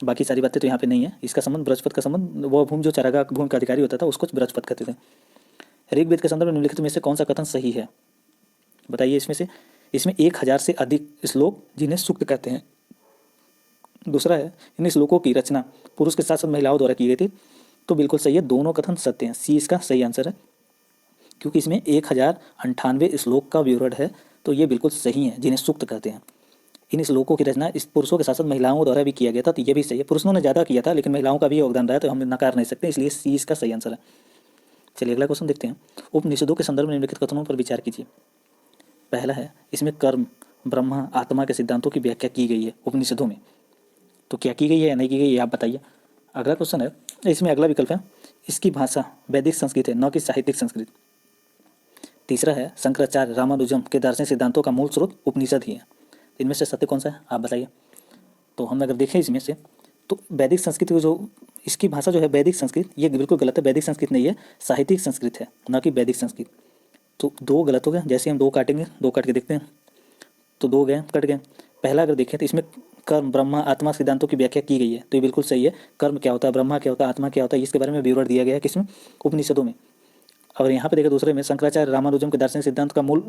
बाकी सारी बातें तो यहाँ पे नहीं है। इसका संबंध ब्रजपथ का संबंध वह भूमि जो चारागाह भूमि का अधिकारी होता था उसको ब्रजपथ कहते थे। ऋग्वेद के संदर्भ में निम्नलिखित में से कौन सा कथन सही है? बताइए इसमें से। इसमें 1000 से अधिक श्लोक जिन्हें सूक्त कहते हैं। दूसरा है, इन श्लोकों की रचना पुरुष के साथ साथ महिलाओं द्वारा की गई थी। तो बिल्कुल सही है, दोनों कथन सत्य हैं। सी इसका सही आंसर है, क्योंकि इसमें 1098 श्लोक का विवरण है। तो ये बिल्कुल सही है, जिन्हें सूक्त कहते हैं। इन श्लोकों की रचना इस पुरुषों के साथ साथ महिलाओं द्वारा भी किया गया था। तो ये भी सही है, पुरुषों ने ज़्यादा किया था लेकिन महिलाओं का भी योगदान रहा है, तो हम नकार नहीं सकते, इसलिए सी इसका सही आंसर है। चलिए अगला क्वेश्चन देखते हैं। उपनिषदों के संदर्भ में निम्नलिखित कथनों पर विचार कीजिए। पहला है, इसमें कर्म, ब्रह्मा, आत्मा के सिद्धांतों की व्याख्या की गई है उपनिषदों में। तो क्या की गई है या नहीं की गई है, आप बताइए। अगला क्वेश्चन है, इसमें अगला विकल्प है, इसकी भाषा वैदिक संस्कृत है, न कि साहित्यिक संस्कृत। तीसरा है, शंकराचार्य रामानुजम के दार्शनिक सिद्धांतों का मूल स्रोत उपनिषद ही है। इनमें से सत्य कौन सा है, आप बताइए। तो हम अगर देखें इसमें से, तो वैदिक संस्कृत जो इसकी भाषा जो है वैदिक संस्कृत, ये बिल्कुल गलत है। वैदिक संस्कृत नहीं है, साहित्यिक संस्कृत है, न कि वैदिक संस्कृत। तो दो गलत हो गए। जैसे हम दो काटेंगे, दो काट के देखते हैं, तो दो गए, कट गए। पहला अगर देखें तो इसमें कर्म, ब्रह्मा, आत्मा सिद्धांतों की व्याख्या की गई है, तो ये बिल्कुल सही है। कर्म क्या होता है, ब्रह्मा क्या होता है, आत्मा क्या होता है, इसके बारे में विवरण दिया गया है किसमें, उपनिषदों में। और यहाँ पे देखा दूसरे में, शंकराचार्य रामानुजम के दार्शनिक सिद्धांत का मूल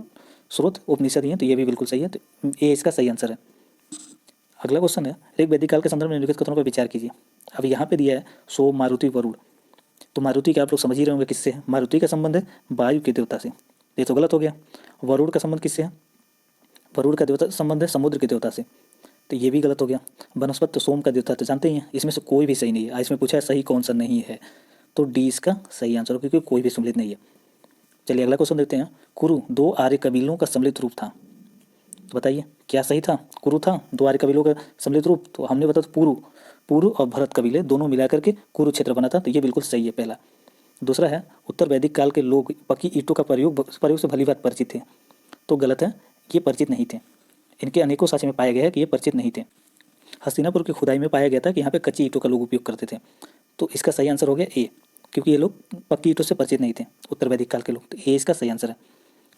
स्रोत उपनिषद ही है, तो ये भी बिल्कुल सही है। तो ये इसका सही आंसर है। अगला क्वेश्चन है, ऋग वैदिक काल के संदर्भ में निम्नलिखित कथनों पर विचार कीजिए। अब यहाँ पे दिया है सोम, मारुति, वरुण। तो मारुति का आप लोग समझ ही रहे होंगे किससे है। मारुति का संबंध है वायु के देवता से, ये तो गलत हो गया। वरुण का संबंध किससे है, वरुण का देवता संबंध है समुद्र के देवता से, तो ये भी गलत हो गया। वनस्पति तो सोम का देवता तो जानते ही हैं, इसमें से कोई भी सही नहीं है। इसमें पूछा है सही कौन सा नहीं है, तो डी इसका सही आंसर हो, क्योंकि कोई भी सम्मिलित नहीं है। चलिए अगला क्वेश्चन देखते हैं। कुरु दो आर्य कबीलों का सम्मिलित रूप था, तो बताइए क्या सही था। कुरु था दो आर्य कबीलों का सम्मिलित रूप, तो हमने बताया पुरु, पुरु और भरत कबीले दोनों मिलाकर के कुरुक्षेत्र बना था, तो ये बिल्कुल सही है पहला। दूसरा है, उत्तर वैदिक काल के लोग पक्की ईंटों का प्रयोग से भली बात परिचित थे, तो गलत है, ये परिचित नहीं थे। इनके अनेकों साक्ष्य में पाया गया है कि ये परिचित नहीं थे। हस्तिनापुर की खुदाई में पाया गया था कि यहाँ पे कच्ची ईंटों का लोग उपयोग करते थे, तो इसका सही आंसर हो गया ए, क्योंकि ये लोग पक्की ईंटों से परिचित नहीं थे, उत्तर वैदिक काल के लोग, तो ए इसका सही आंसर है।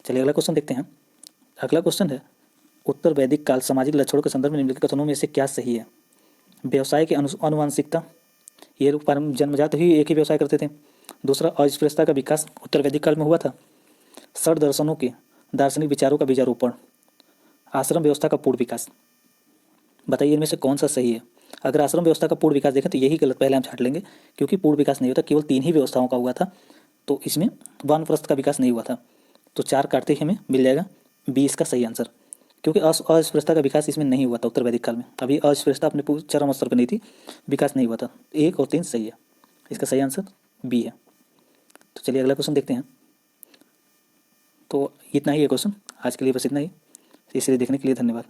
चलिए अगला क्वेश्चन देखते हैं। अगला क्वेश्चन है, उत्तर वैदिक काल सामाजिक लक्षणों के संदर्भ में निम्नलिखित कथनों में से क्या सही है। व्यवसाय की अनुवांशिकता, ये लोग जन्मजात ही एक ही व्यवसाय करते थे। दूसरा, अस्पृश्यता का विकास उत्तर वैदिक काल में हुआ था। षड दर्शनों के दार्शनिक विचारों का बीजारोपण, आश्रम व्यवस्था का पूर्ण विकास। बताइए इनमें से कौन सा सही है। अगर आश्रम व्यवस्था का पूर्ण विकास देखें तो यही गलत, पहले हम छाट लेंगे, क्योंकि पूर्ण विकास नहीं होता, केवल 3 ही व्यवस्थाओं का हुआ था, तो इसमें वानप्रस्थ का विकास नहीं हुआ था। तो 4 काटते ही हमें मिल जाएगा बी इसका सही आंसर, क्योंकि अस्पृश्यता का विकास इसमें नहीं हुआ था उत्तर वैदिक काल में। अभी अस्पृश्यता अपने चरम स्तर पर नहीं थी, विकास नहीं हुआ था। 1 और 3 सही है, इसका सही आंसर बी है। तो चलिए अगला क्वेश्चन देखते हैं। तो इतना ही है क्वेश्चन आज के लिए, बस इतना ही। इसलिए देखने के लिए धन्यवाद।